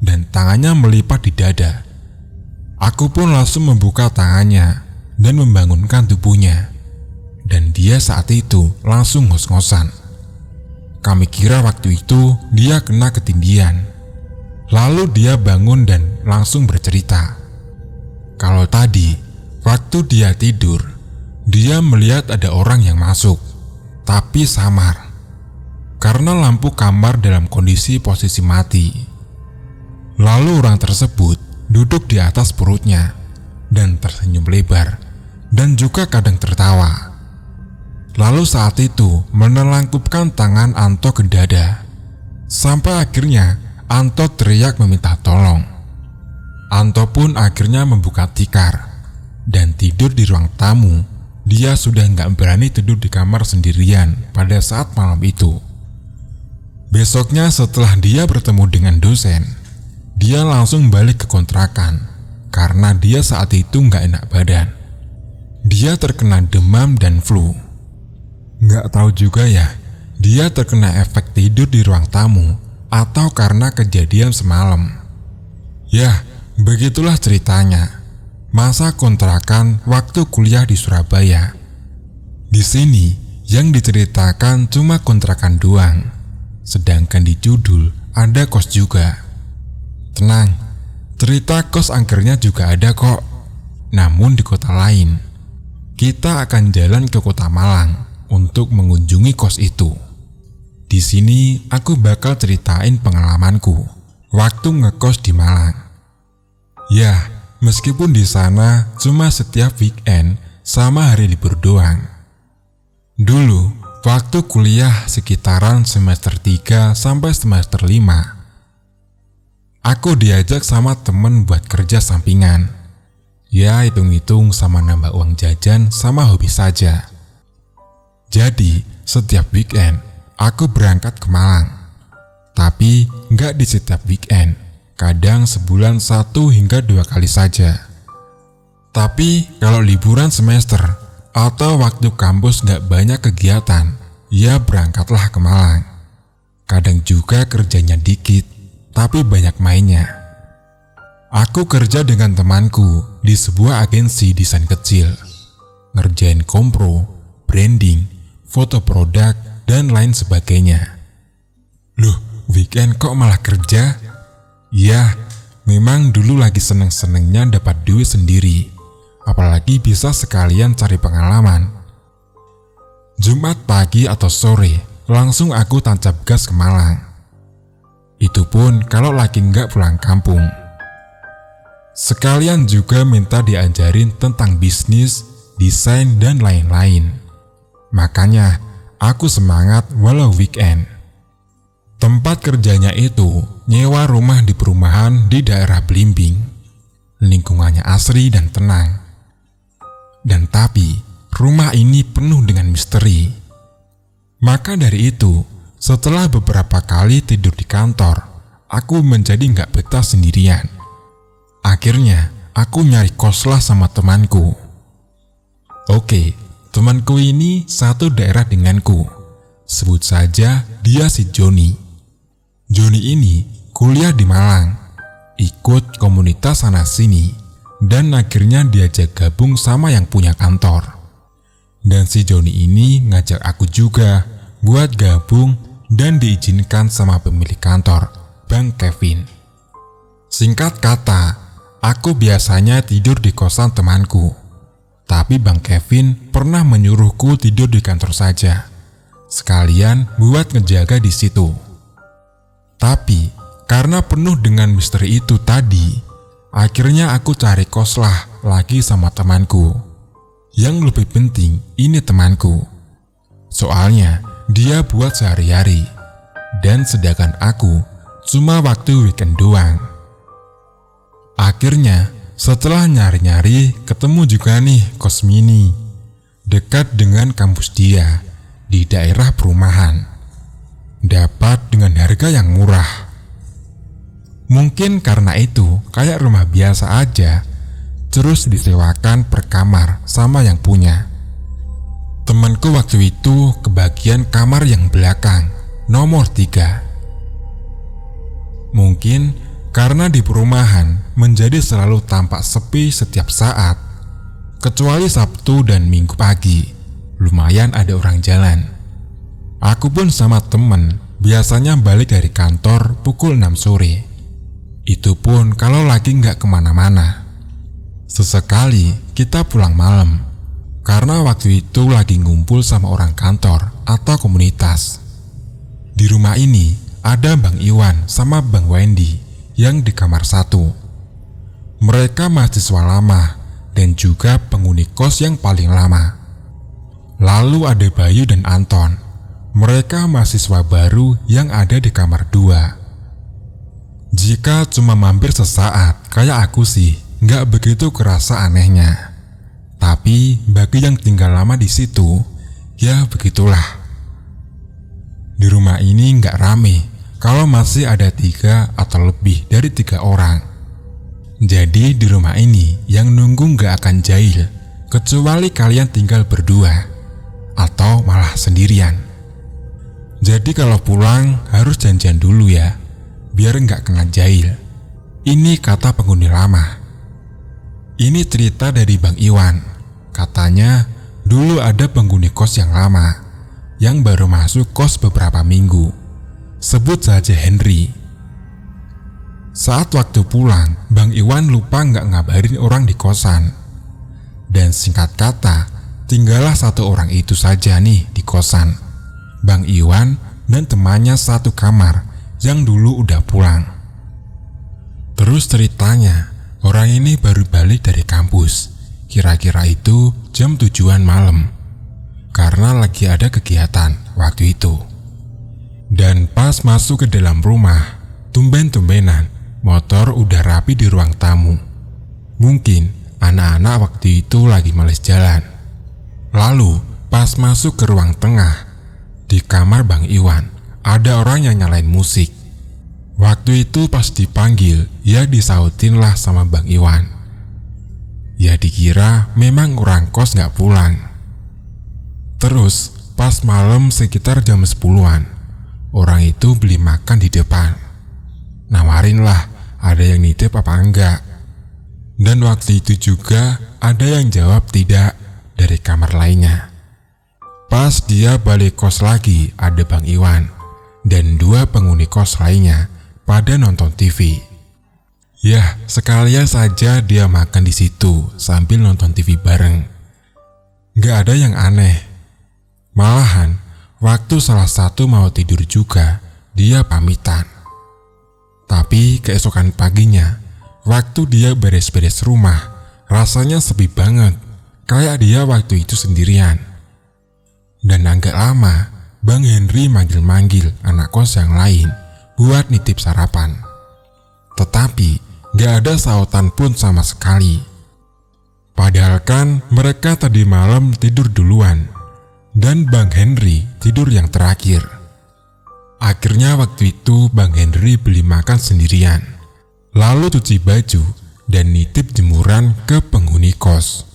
dan tangannya melipat di dada. Aku pun langsung membuka tangannya dan membangunkan tubuhnya, dan dia saat itu langsung ngos-ngosan. Kami kira waktu itu dia kena ketindihan. Lalu dia bangun dan langsung bercerita. Kalau tadi, waktu dia tidur, dia melihat ada orang yang masuk, tapi samar. Karena lampu kamar dalam kondisi posisi mati. Lalu orang tersebut duduk di atas perutnya dan tersenyum lebar dan juga kadang tertawa. Lalu saat itu menelangkupkan tangan Anto ke dada. Sampai akhirnya Anto teriak meminta tolong. Anto pun akhirnya membuka tikar dan tidur di ruang tamu. Dia sudah nggak berani tidur di kamar sendirian pada saat malam itu. Besoknya setelah dia bertemu dengan dosen, dia langsung balik ke kontrakan karena dia saat itu nggak enak badan. Dia terkena demam dan flu. Nggak tahu juga ya, dia terkena efek tidur di ruang tamu atau karena kejadian semalam. Yah, begitulah ceritanya. Masa kontrakan waktu kuliah di Surabaya. Di sini yang diceritakan cuma kontrakan doang, sedangkan di judul ada kos juga. Tenang, cerita kos angkernya juga ada kok, namun di kota lain. Kita akan jalan ke kota Malang untuk mengunjungi kos itu. Di sini aku bakal ceritain pengalamanku waktu ngekos di Malang. Ya, meskipun di sana cuma setiap weekend sama hari libur doang. Dulu, waktu kuliah sekitaran semester 3 sampai semester 5, aku diajak sama temen buat kerja sampingan. Ya, hitung-hitung sama nambah uang jajan sama hobi saja. Jadi, setiap weekend, aku berangkat ke Malang. Tapi, nggak di setiap weekend. Kadang sebulan 1 hingga 2 kali saja. Tapi kalau liburan semester atau waktu kampus gak banyak kegiatan, ya berangkatlah ke Malang. Kadang juga kerjanya dikit, tapi banyak mainnya. Aku kerja dengan temanku di sebuah agensi desain kecil, ngerjain kompro, branding, foto produk, dan lain sebagainya. Loh, weekend kok malah kerja? Ya, memang dulu lagi seneng-senengnya dapat duit sendiri, apalagi bisa sekalian cari pengalaman. Jumat pagi atau sore, langsung aku tancap gas ke Malang. Itu pun kalau lagi nggak pulang kampung. Sekalian juga minta diajarin tentang bisnis, desain, dan lain-lain. Makanya, aku semangat walau weekend. Tempat kerjanya itu nyewa rumah di perumahan di daerah Belimbing. Lingkungannya asri dan tenang. Dan tapi, rumah ini penuh dengan misteri. Maka dari itu, setelah beberapa kali tidur di kantor, aku menjadi nggak betah sendirian. Akhirnya, aku nyari koslah sama temanku. Oke, temanku ini satu daerah denganku. Sebut saja dia si Joni. Joni ini kuliah di Malang, ikut komunitas sana-sini, dan akhirnya diajak gabung sama yang punya kantor. Dan si Joni ini ngajak aku juga buat gabung dan diizinkan sama pemilik kantor, Bang Kevin. Singkat kata, aku biasanya tidur di kosan temanku. Tapi Bang Kevin pernah menyuruhku tidur di kantor saja, sekalian buat ngejaga di situ. Tapi karena penuh dengan misteri itu tadi, akhirnya aku cari koslah lagi sama temanku. Yang lebih penting, ini temanku. Soalnya dia buat sehari-hari, dan sedangkan aku cuma waktu weekend doang. Akhirnya setelah nyari-nyari, ketemu juga nih kos mini dekat dengan kampus dia di daerah perumahan. Dapat dengan harga yang murah. Mungkin karena itu kayak rumah biasa aja, terus disewakan per kamar sama yang punya. Temanku waktu itu kebagian kamar yang belakang, nomor 3. Mungkin karena di perumahan menjadi selalu tampak sepi setiap saat, kecuali Sabtu dan Minggu pagi, lumayan ada orang jalan. Aku pun sama temen biasanya balik dari kantor pukul 6 sore. Itu pun kalau lagi nggak kemana-mana. Sesekali kita pulang malam, karena waktu itu lagi ngumpul sama orang kantor atau komunitas. Di rumah ini ada Bang Iwan sama Bang Wendy yang di kamar 1. Mereka mahasiswa lama dan juga penghuni kos yang paling lama. Lalu ada Bayu dan Anton. Mereka mahasiswa baru yang ada di kamar 2. Jika cuma mampir sesaat kayak aku sih, nggak begitu kerasa anehnya. Tapi bagi yang tinggal lama di situ, ya begitulah. Di rumah ini nggak rame kalau masih ada 3 atau lebih dari 3 orang. Jadi di rumah ini yang nunggu nggak akan jahil, kecuali kalian tinggal berdua atau malah sendirian. Jadi kalau pulang harus janjian dulu ya, biar nggak kena jahil. Ini kata penghuni lama. Ini cerita dari Bang Iwan. Katanya dulu ada penghuni kos yang lama, yang baru masuk kos beberapa minggu. Sebut saja Henry. Saat waktu pulang, Bang Iwan lupa nggak ngabarin orang di kosan. Dan singkat kata, tinggallah satu orang itu saja nih di kosan. Bang Iwan dan temannya satu kamar yang dulu udah pulang. Terus ceritanya, orang ini baru balik dari kampus. Kira-kira itu jam 7-an malam. Karena lagi ada kegiatan waktu itu. Dan pas masuk ke dalam rumah, tumben-tumbenan motor udah rapi di ruang tamu. Mungkin anak-anak waktu itu lagi males jalan. Lalu pas masuk ke ruang tengah, di kamar Bang Iwan ada orang yang nyalain musik. Waktu itu pas dipanggil, ya disautin lah sama Bang Iwan. Ya dikira memang orang kos gak pulang. Terus pas malam sekitar jam 10-an, orang itu beli makan di depan. Nawarin lah, ada yang nitip apa enggak. Dan waktu itu juga ada yang jawab tidak dari kamar lainnya. Pas dia balik kos lagi, ada Bang Iwan dan 2 penghuni kos lainnya pada nonton TV. Yah, sekalian saja dia makan di situ sambil nonton TV bareng. Gak ada yang aneh. Malahan, waktu salah satu mau tidur juga, dia pamitan. Tapi keesokan paginya, waktu dia beres-beres rumah, rasanya sepi banget, kayak dia waktu itu sendirian. Dan agak lama, Bang Henry manggil-manggil anak kos yang lain buat nitip sarapan. Tetapi gak ada sautan pun sama sekali. Padahal kan mereka tadi malam tidur duluan, dan Bang Henry tidur yang terakhir. Akhirnya waktu itu Bang Henry beli makan sendirian, lalu cuci baju dan nitip jemuran ke penghuni kos.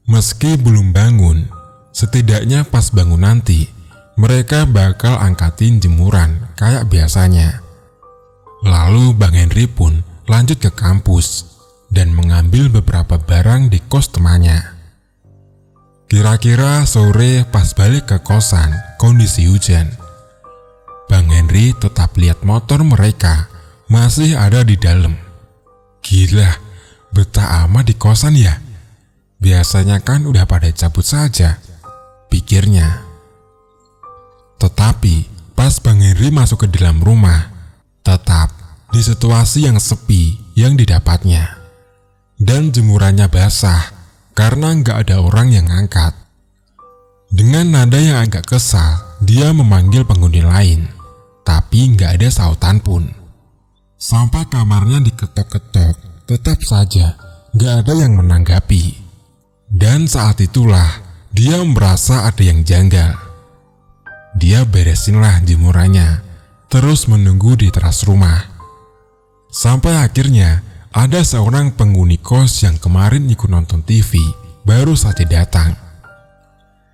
Meski belum bangun, setidaknya pas bangun nanti, mereka bakal angkatin jemuran kayak biasanya. Lalu Bang Henry pun lanjut ke kampus dan mengambil beberapa barang di kos temannya. Kira-kira sore pas balik ke kosan, kondisi hujan. Bang Henry tetap lihat motor mereka masih ada di dalam. Gila, betah amat di kosan ya. Biasanya kan udah pada cabut saja, pikirnya. Tetapi pas Bang Henry masuk ke dalam rumah, tetap di situasi yang sepi yang didapatnya. Dan jemurannya basah karena nggak ada orang yang angkat. Dengan nada yang agak kesal, dia memanggil penghuni lain, tapi nggak ada sautan pun. Sampai kamarnya diketok-ketok, tetap saja nggak ada yang menanggapi. Dan saat itulah dia merasa ada yang janggal. Dia beresinlah jemurannya, terus menunggu di teras rumah. Sampai akhirnya ada seorang penghuni kos yang kemarin ikut nonton TV baru saja datang.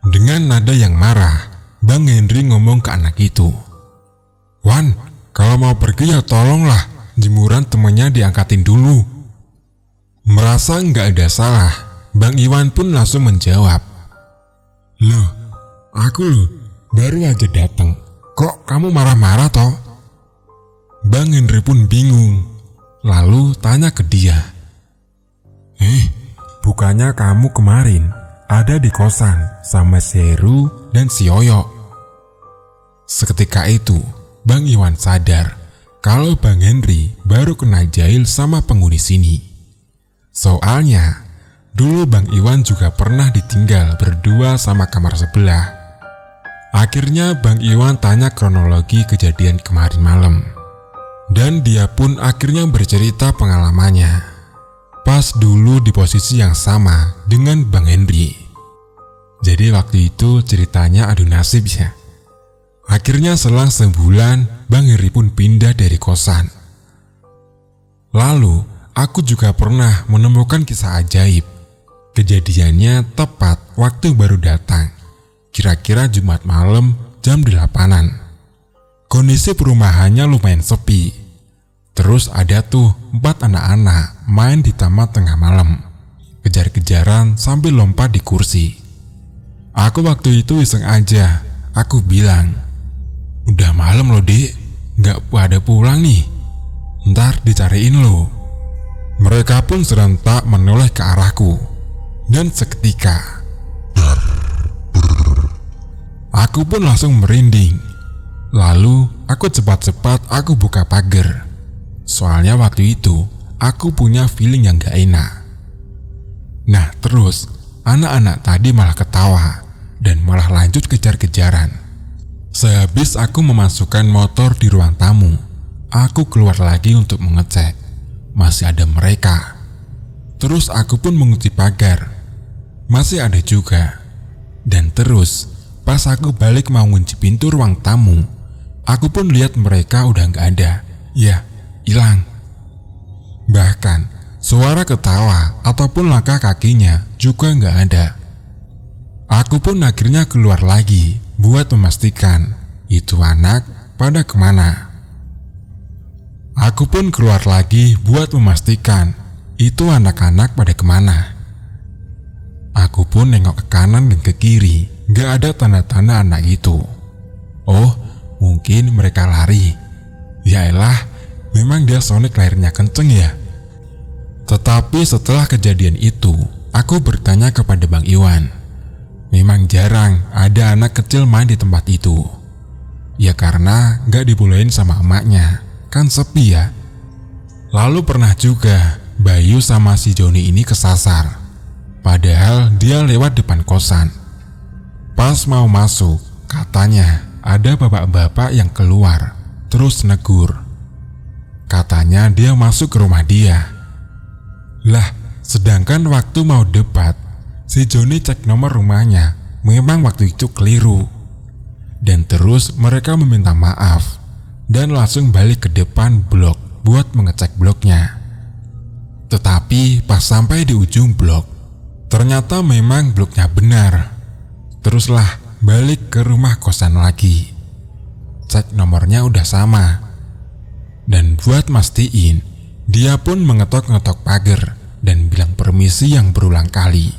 Dengan nada yang marah, Bang Henry ngomong ke anak itu, "Wan, kalau mau pergi ya tolonglah jemuran temannya diangkatin dulu." Merasa nggak ada salah, Bang Iwan pun langsung menjawab, "Loh, aku loh baru aja datang. Kok kamu marah-marah toh?" Bang Henry pun bingung, lalu tanya ke dia, bukannya kamu kemarin ada di kosan sama si Heru dan si Yoyo?" Seketika itu, Bang Iwan sadar kalau Bang Henry baru kena jahil sama penghuni sini. Soalnya, dulu Bang Iwan juga pernah ditinggal berdua sama kamar sebelah. Akhirnya Bang Iwan tanya kronologi kejadian kemarin malam. Dan dia pun akhirnya bercerita pengalamannya. Pas dulu di posisi yang sama dengan Bang Henry. Jadi waktu itu ceritanya adu nasib ya. Akhirnya selang sebulan, Bang Henry pun pindah dari kosan. Lalu, aku juga pernah menemukan kisah ajaib. Kejadiannya tepat waktu baru datang. Kira-kira Jumat malam jam 8-an. Kondisi perumahannya lumayan sepi. Terus ada tuh 4 anak-anak main di taman tengah malam. Kejar-kejaran sambil lompat di kursi. Aku waktu itu iseng aja. Aku bilang, "Udah malam loh, Dek. Gak pada pulang nih. Ntar dicariin loh." Mereka pun serentak menoleh ke arahku. Dan seketika aku pun langsung merinding. Lalu aku cepat-cepat aku buka pagar. Soalnya waktu itu aku punya feeling yang gak enak. Nah terus anak-anak tadi malah ketawa dan malah lanjut kejar-kejaran. Sehabis aku memasukkan motor di ruang tamu, aku keluar lagi untuk mengecek masih ada mereka. Terus aku pun mengunci pagar, masih ada juga. Dan terus pas aku balik mau ngunci pintu ruang tamu, aku pun lihat mereka udah gak ada. Ya, hilang. Bahkan suara ketawa ataupun langkah kakinya juga gak ada. Aku pun akhirnya keluar lagi buat memastikan itu anak pada kemana. Aku pun keluar lagi buat memastikan itu anak-anak pada kemana. Aku pun nengok ke kanan dan ke kiri, gak ada tanda-tanda anak itu. Oh, mungkin mereka lari. Yaelah, memang dia Sonic lahirnya kenceng ya. Tetapi setelah kejadian itu, aku bertanya kepada Bang Iwan. Memang jarang ada anak kecil main di tempat itu. Ya karena gak dibolehin sama emaknya, kan sepi ya. Lalu pernah juga Bayu sama si Joni ini kesasar. Padahal dia lewat depan kosan. Pas mau masuk, katanya ada bapak-bapak yang keluar, terus negur. Katanya dia masuk ke rumah dia. Lah, sedangkan waktu mau debat, si Joni cek nomor rumahnya, memang waktu itu keliru. Dan terus mereka meminta maaf dan langsung balik ke depan blok buat mengecek bloknya. Tetapi pas sampai di ujung blok, ternyata memang bloknya benar. Teruslah balik ke rumah kosan lagi. Cek nomornya udah sama. Dan buat mastiin, dia pun mengetok-ngetok pagar dan bilang permisi yang berulang kali.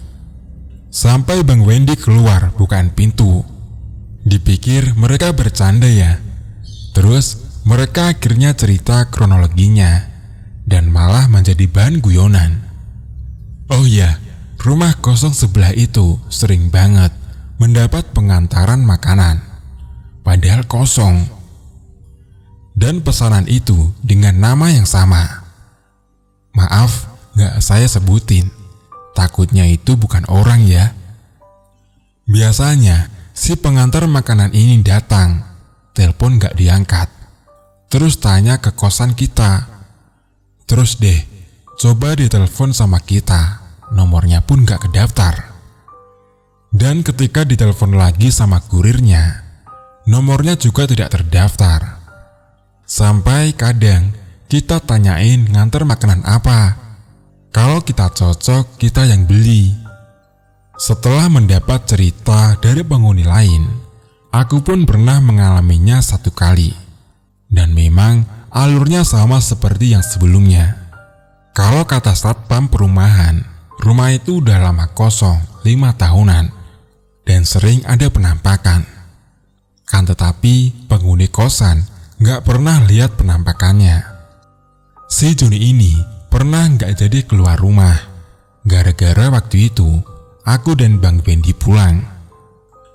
Sampai Bang Wendy keluar bukaan pintu. Dipikir mereka bercanda ya. Terus mereka akhirnya cerita kronologinya dan malah menjadi bahan guyonan. Oh iya, rumah kosong sebelah itu sering banget mendapat pengantaran makanan, padahal kosong. Dan pesanan itu dengan nama yang sama. Maaf, gak saya sebutin. Takutnya itu bukan orang ya. Biasanya si pengantar makanan ini datang, telepon gak diangkat, terus tanya ke kosan kita. Terus deh, coba ditelepon sama kita, nomornya pun gak kedaftar. Dan ketika ditelepon lagi sama kurirnya, nomornya juga tidak terdaftar. Sampai kadang kita tanyain nganter makanan apa. Kalau kita cocok, kita yang beli. Setelah mendapat cerita dari penghuni lain, aku pun pernah mengalaminya satu kali. Dan memang alurnya sama seperti yang sebelumnya. Kalau kata satpam perumahan, rumah itu udah lama kosong 5 tahunan dan sering ada penampakan. Kan tetapi penghuni kosan gak pernah lihat penampakannya. Si Joni ini pernah gak jadi keluar rumah gara-gara waktu itu aku dan Bang Wendy pulang.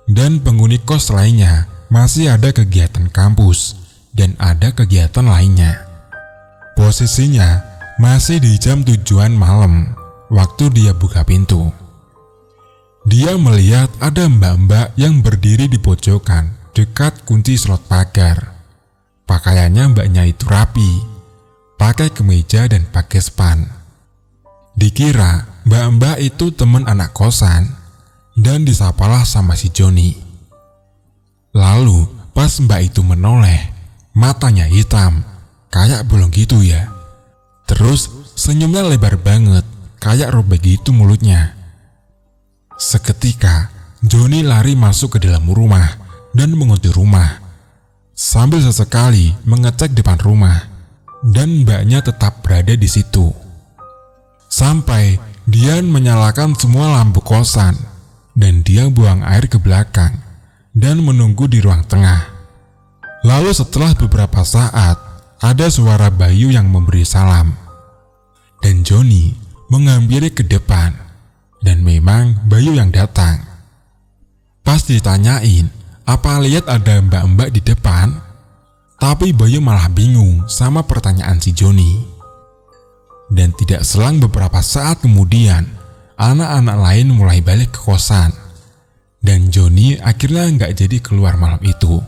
Dan penghuni kos lainnya masih ada kegiatan kampus dan ada kegiatan lainnya. Posisinya masih di jam tujuan malam waktu dia buka pintu. Dia melihat ada mbak-mbak yang berdiri di pojokan dekat kunci slot pagar. Pakaiannya mbaknya itu rapi, pakai kemeja dan pakai span. Dikira mbak-mbak itu teman anak kosan dan disapalah sama si Joni. Lalu pas mbak itu menoleh, matanya hitam, kayak bolong gitu ya. Terus senyumnya lebar banget, kayak robek gitu mulutnya. Seketika Joni lari masuk ke dalam rumah dan mengunci rumah, sambil sesekali mengecek depan rumah, dan mbaknya tetap berada di situ. Sampai Dian menyalakan semua lampu kosan dan dia buang air ke belakang dan menunggu di ruang tengah. Lalu setelah beberapa saat, ada suara Bayu yang memberi salam. Dan Joni menghampiri ke depan, dan memang Bayu yang datang. Pas ditanyain, apa lihat ada mbak-mbak di depan? Tapi Bayu malah bingung sama pertanyaan si Joni. Dan tidak selang beberapa saat kemudian, anak-anak lain mulai balik ke kosan. Dan Joni akhirnya nggak jadi keluar malam itu,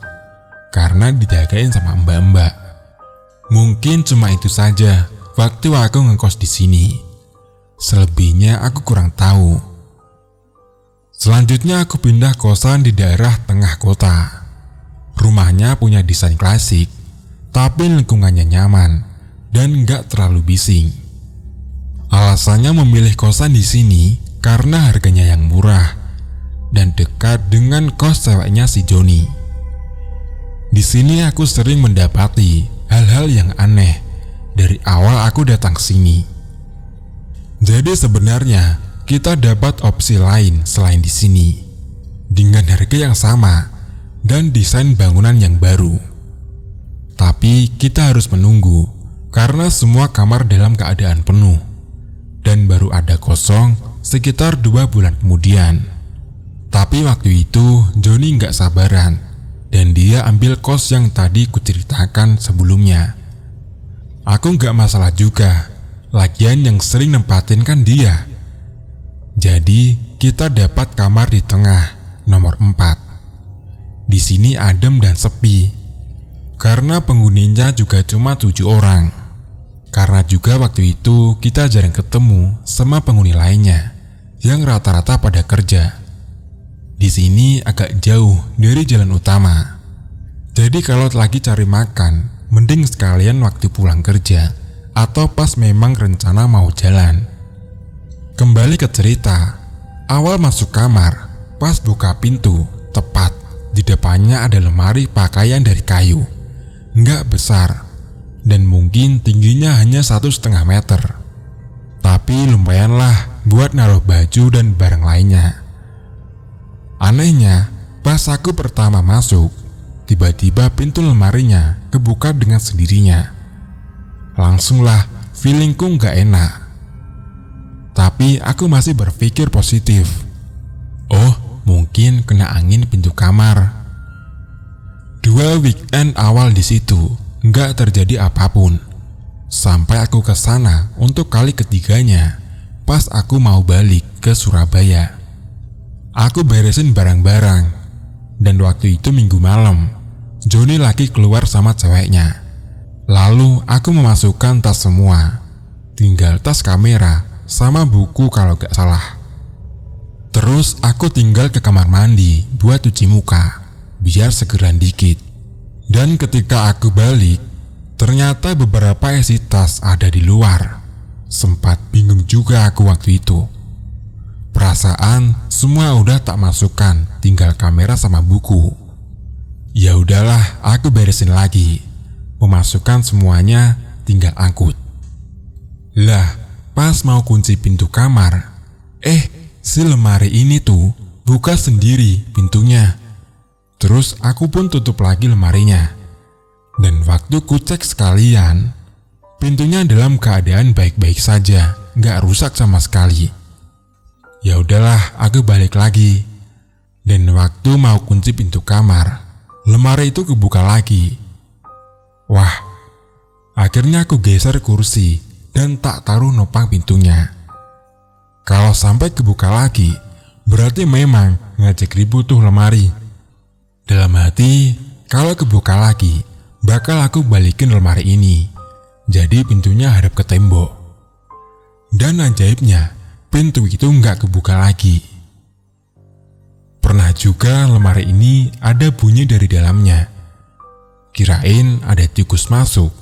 karena dijagain sama mbak-mbak. Mungkin cuma itu saja waktu aku ngekos di sini. Selebihnya aku kurang tahu. Selanjutnya aku pindah kosan di daerah tengah kota. Rumahnya punya desain klasik, tapi lingkungannya nyaman dan nggak terlalu bising. Alasannya memilih kosan di sini karena harganya yang murah dan dekat dengan kos ceweknya si Joni. Di sini aku sering mendapati hal-hal yang aneh dari awal aku datang ke sini. Jadi sebenarnya kita dapat opsi lain selain di sini, dengan harga yang sama dan desain bangunan yang baru. Tapi kita harus menunggu karena semua kamar dalam keadaan penuh dan baru ada kosong sekitar 2 bulan kemudian. Tapi waktu itu Joni nggak sabaran dan dia ambil kos yang tadi kuceritakan sebelumnya. Aku nggak masalah juga, lagian yang sering nempatin kan dia. Jadi kita dapat kamar di tengah, nomor 4. Di sini adem dan sepi, karena penghuninya juga cuma 7 orang. Karena juga waktu itu kita jarang ketemu sama penghuni lainnya, yang rata-rata pada kerja. Di sini agak jauh dari jalan utama. Jadi kalau lagi cari makan, mending sekalian waktu pulang kerja, atau pas memang rencana mau jalan. Kembali ke cerita, awal masuk kamar, pas buka pintu, tepat di depannya ada lemari pakaian dari kayu, nggak besar, dan mungkin tingginya hanya 1,5 meter. Tapi lumayanlah buat naruh baju dan barang lainnya. Anehnya, pas aku pertama masuk, tiba-tiba pintu lemarinya kebuka dengan sendirinya. Langsunglah feelingku nggak enak. Tapi aku masih berpikir positif. Oh, mungkin kena angin pintu kamar. 2 weekend awal di situ nggak terjadi apapun. Sampai aku ke sana untuk kali ketiganya pas aku mau balik ke Surabaya. Aku beresin barang-barang, dan waktu itu minggu malam. Joni lagi keluar sama ceweknya. Lalu aku memasukkan tas semua, tinggal tas kamera sama buku kalau gak salah. Terus aku tinggal ke kamar mandi buat cuci muka, biar segeran dikit. Dan ketika aku balik, ternyata beberapa isi tas ada di luar. Sempat bingung juga aku waktu itu. Perasaan semua udah tak masukkan, tinggal kamera sama buku. Ya udahlah, aku beresin lagi. Memasukkan semuanya, tinggal angkut. Lah, pas mau kunci pintu kamar, si lemari ini tuh buka sendiri pintunya. Terus aku pun tutup lagi lemarinya. Dan waktu ku cek sekalian, pintunya dalam keadaan baik-baik saja, gak rusak sama sekali. Ya udahlah, aku balik lagi. Dan waktu mau kunci pintu kamar, lemari itu kebuka lagi. Wah, akhirnya aku geser kursi dan tak taruh nopang pintunya. Kalau sampai kebuka lagi, berarti memang ngajak ribut tuh lemari. Dalam hati, kalau kebuka lagi, bakal aku balikin lemari ini. Jadi pintunya hadap ke tembok. Dan ajaibnya, pintu itu nggak kebuka lagi. Pernah juga lemari ini ada bunyi dari dalamnya. Kirain ada tikus masuk.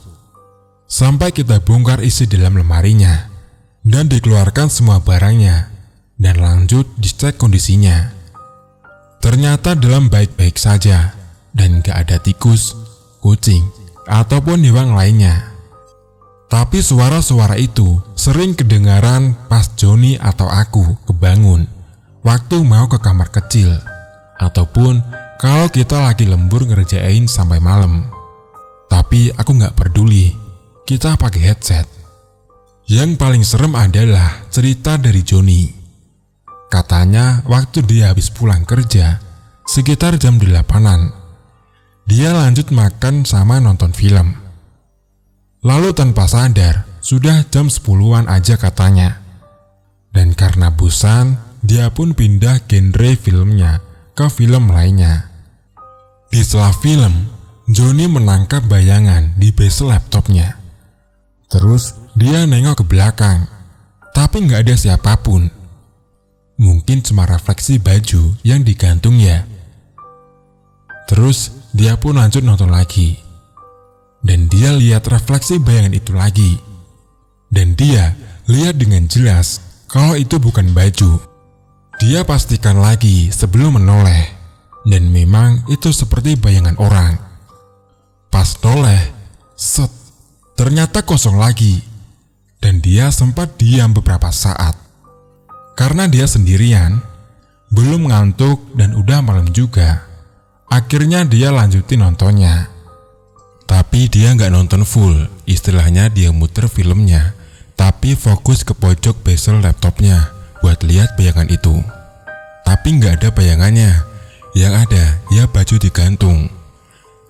Sampai kita bongkar isi dalam lemarinya dan dikeluarkan semua barangnya dan lanjut dicek kondisinya. Ternyata dalam baik-baik saja dan gak ada tikus, kucing, ataupun hewan lainnya. Tapi suara-suara itu sering kedengaran pas Joni atau aku kebangun waktu mau ke kamar kecil, ataupun kalau kita lagi lembur ngerjain sampai malam. Tapi aku nggak peduli, kita pakai headset. Yang paling serem adalah cerita dari Joni. Katanya waktu dia habis pulang kerja, sekitar jam 8-an, dia lanjut makan sama nonton film. Lalu tanpa sadar, sudah jam 10-an aja katanya. Dan karena bosan, dia pun pindah genre filmnya ke film lainnya. Di sela film, Joni menangkap bayangan di bezel laptopnya. Terus dia nengok ke belakang, tapi nggak ada siapapun. Mungkin cuma refleksi baju yang digantung ya. Terus dia pun lanjut nonton lagi. Dan dia lihat refleksi bayangan itu lagi. Dan dia lihat dengan jelas kalau itu bukan baju. Dia pastikan lagi sebelum menoleh. Dan memang itu seperti bayangan orang. Pas noleh, set, ternyata kosong lagi. Dan dia sempat diam beberapa saat. Karena dia sendirian, belum ngantuk dan udah malam juga. Akhirnya dia lanjutin nontonnya. Tapi dia nggak nonton full, istilahnya dia muter filmnya. Tapi fokus ke pojok bezel laptopnya buat lihat bayangan itu. Tapi nggak ada bayangannya. Yang ada, ya baju digantung.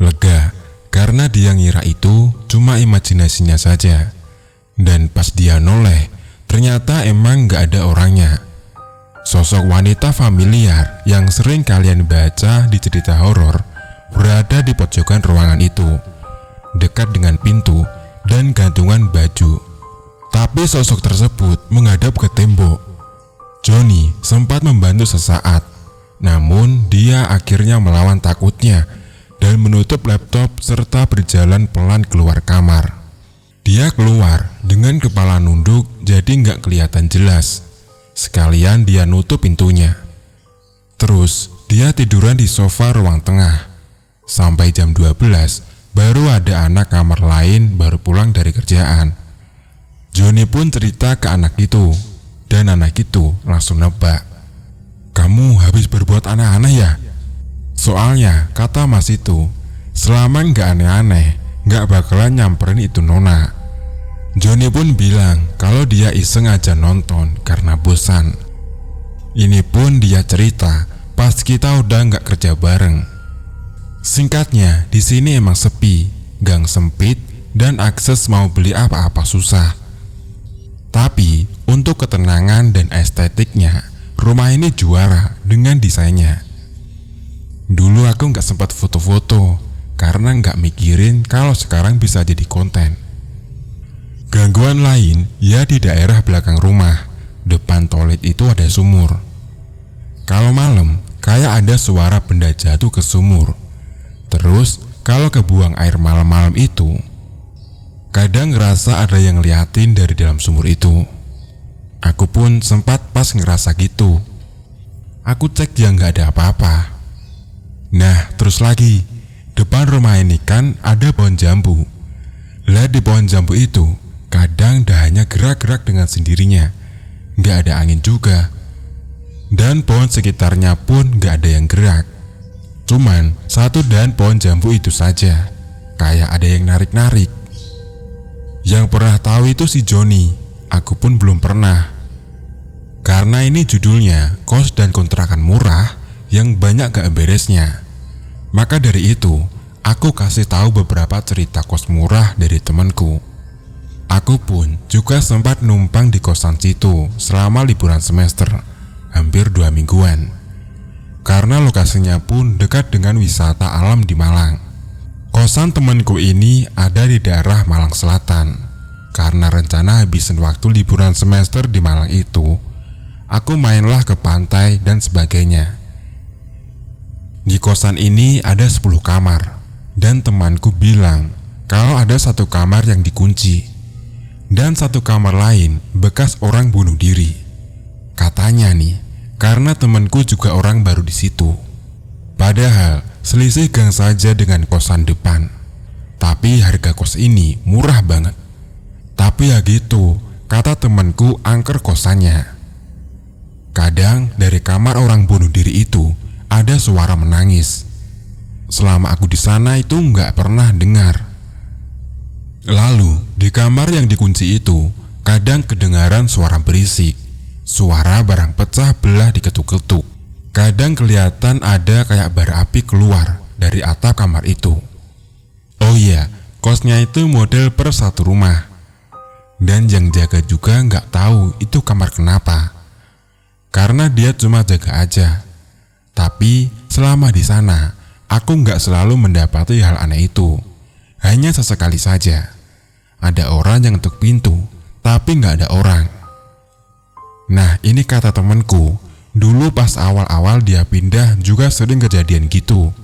Lega, karena dia ngira itu cuma imajinasinya saja. Dan pas dia noleh, ternyata emang nggak ada orangnya. Sosok wanita familiar yang sering kalian baca di cerita horor berada di pojokan ruangan itu, dekat dengan pintu dan gantungan baju. Tapi sosok tersebut menghadap ke tembok. Joni sempat membantu sesaat, namun dia akhirnya melawan takutnya dan menutup laptop serta berjalan pelan keluar kamar. Dia keluar dengan kepala nunduk jadi nggak kelihatan jelas. Sekalian dia nutup pintunya. Terus dia tiduran di sofa ruang tengah. Sampai jam 12 baru ada anak kamar lain baru pulang dari kerjaan. Joni pun cerita ke anak itu. Dan anak itu langsung nebak. Kamu habis berbuat aneh-aneh ya? Soalnya kata mas itu, selama nggak aneh-aneh, nggak bakalan nyamperin itu nona. Joni pun bilang kalau dia iseng aja nonton karena bosan. Ini pun dia cerita pas kita udah nggak kerja bareng. Singkatnya, di sini emang sepi, gang sempit, dan akses mau beli apa-apa susah. Tapi untuk ketenangan dan estetiknya, rumah ini juara dengan desainnya. Dulu aku nggak sempat foto-foto karena nggak mikirin kalau sekarang bisa jadi konten. Gangguan lain ya di daerah belakang rumah, depan toilet itu ada sumur. Kalau malam kayak ada suara benda jatuh ke sumur. Terus kalau kebuang air malam-malam itu, kadang ngerasa ada yang ngeliatin dari dalam sumur itu. Aku pun sempat pas ngerasa gitu. Aku cek ya nggak ada apa-apa. Nah terus lagi, depan rumah ini kan ada pohon jambu. Lah di pohon jambu itu kadang dahannya gerak-gerak dengan sendirinya. Nggak ada angin juga. Dan pohon sekitarnya pun nggak ada yang gerak. Cuman satu dahan pohon jambu itu saja, kayak ada yang narik-narik. Yang pernah tahu itu si Joni. Aku pun belum pernah. Karena ini judulnya kos dan kontrakan murah yang banyak gak beresnya. Maka dari itu, aku kasih tahu beberapa cerita kos murah dari temanku. Aku pun juga sempat numpang di kosan situ selama liburan semester, hampir 2 mingguan. Karena lokasinya pun dekat dengan wisata alam di Malang. Kosan temanku ini ada di daerah Malang Selatan. Karena rencana habisin waktu liburan semester di Malang itu, aku mainlah ke pantai dan sebagainya. Di kosan ini ada 10 kamar, dan temanku bilang kalau ada 1 kamar yang dikunci, dan 1 kamar lain bekas orang bunuh diri. Katanya nih, karena temanku juga orang baru di situ. Padahal selisih gang saja dengan kosan depan. Tapi harga kos ini murah banget. Tapi ya gitu, kata temanku angker kosannya. Kadang dari kamar orang bunuh diri itu ada suara menangis. Selama aku di sana itu nggak pernah dengar. Lalu di kamar yang dikunci itu kadang kedengaran suara berisik, suara barang pecah belah diketuk-ketuk. Kadang kelihatan ada kayak bara api keluar dari atap kamar itu. Oh iya, kosnya itu model per satu rumah. Dan yang jaga juga nggak tahu itu kamar kenapa, karena dia cuma jaga aja. Tapi selama di sana, aku nggak selalu mendapati hal aneh itu. Hanya sesekali saja. Ada orang yang ngetuk pintu, tapi nggak ada orang. Nah, ini kata temanku, dulu pas awal-awal dia pindah juga sering kejadian gitu.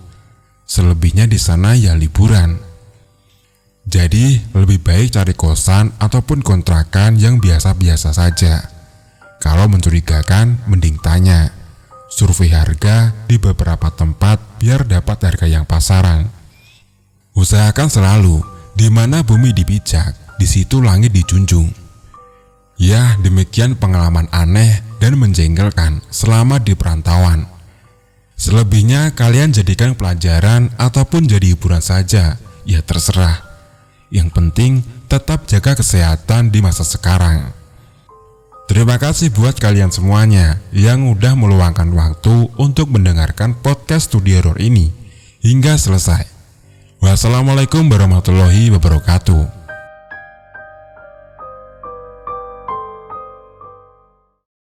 Selebihnya di sana ya liburan. Jadi lebih baik cari kosan ataupun kontrakan yang biasa-biasa saja. Kalau mencurigakan, mending tanya. Survei harga di beberapa tempat biar dapat harga yang pasaran. Usahakan selalu, di mana bumi dipijak, di situ langit dijunjung. Ya, demikian pengalaman aneh dan menjengkelkan selama di perantauan. Selebihnya kalian jadikan pelajaran ataupun jadi hiburan saja, ya terserah. Yang penting tetap jaga kesehatan di masa sekarang. Terima kasih buat kalian semuanya yang udah meluangkan waktu untuk mendengarkan podcast Studio Horor ini hingga selesai. Wassalamualaikum warahmatullahi wabarakatuh.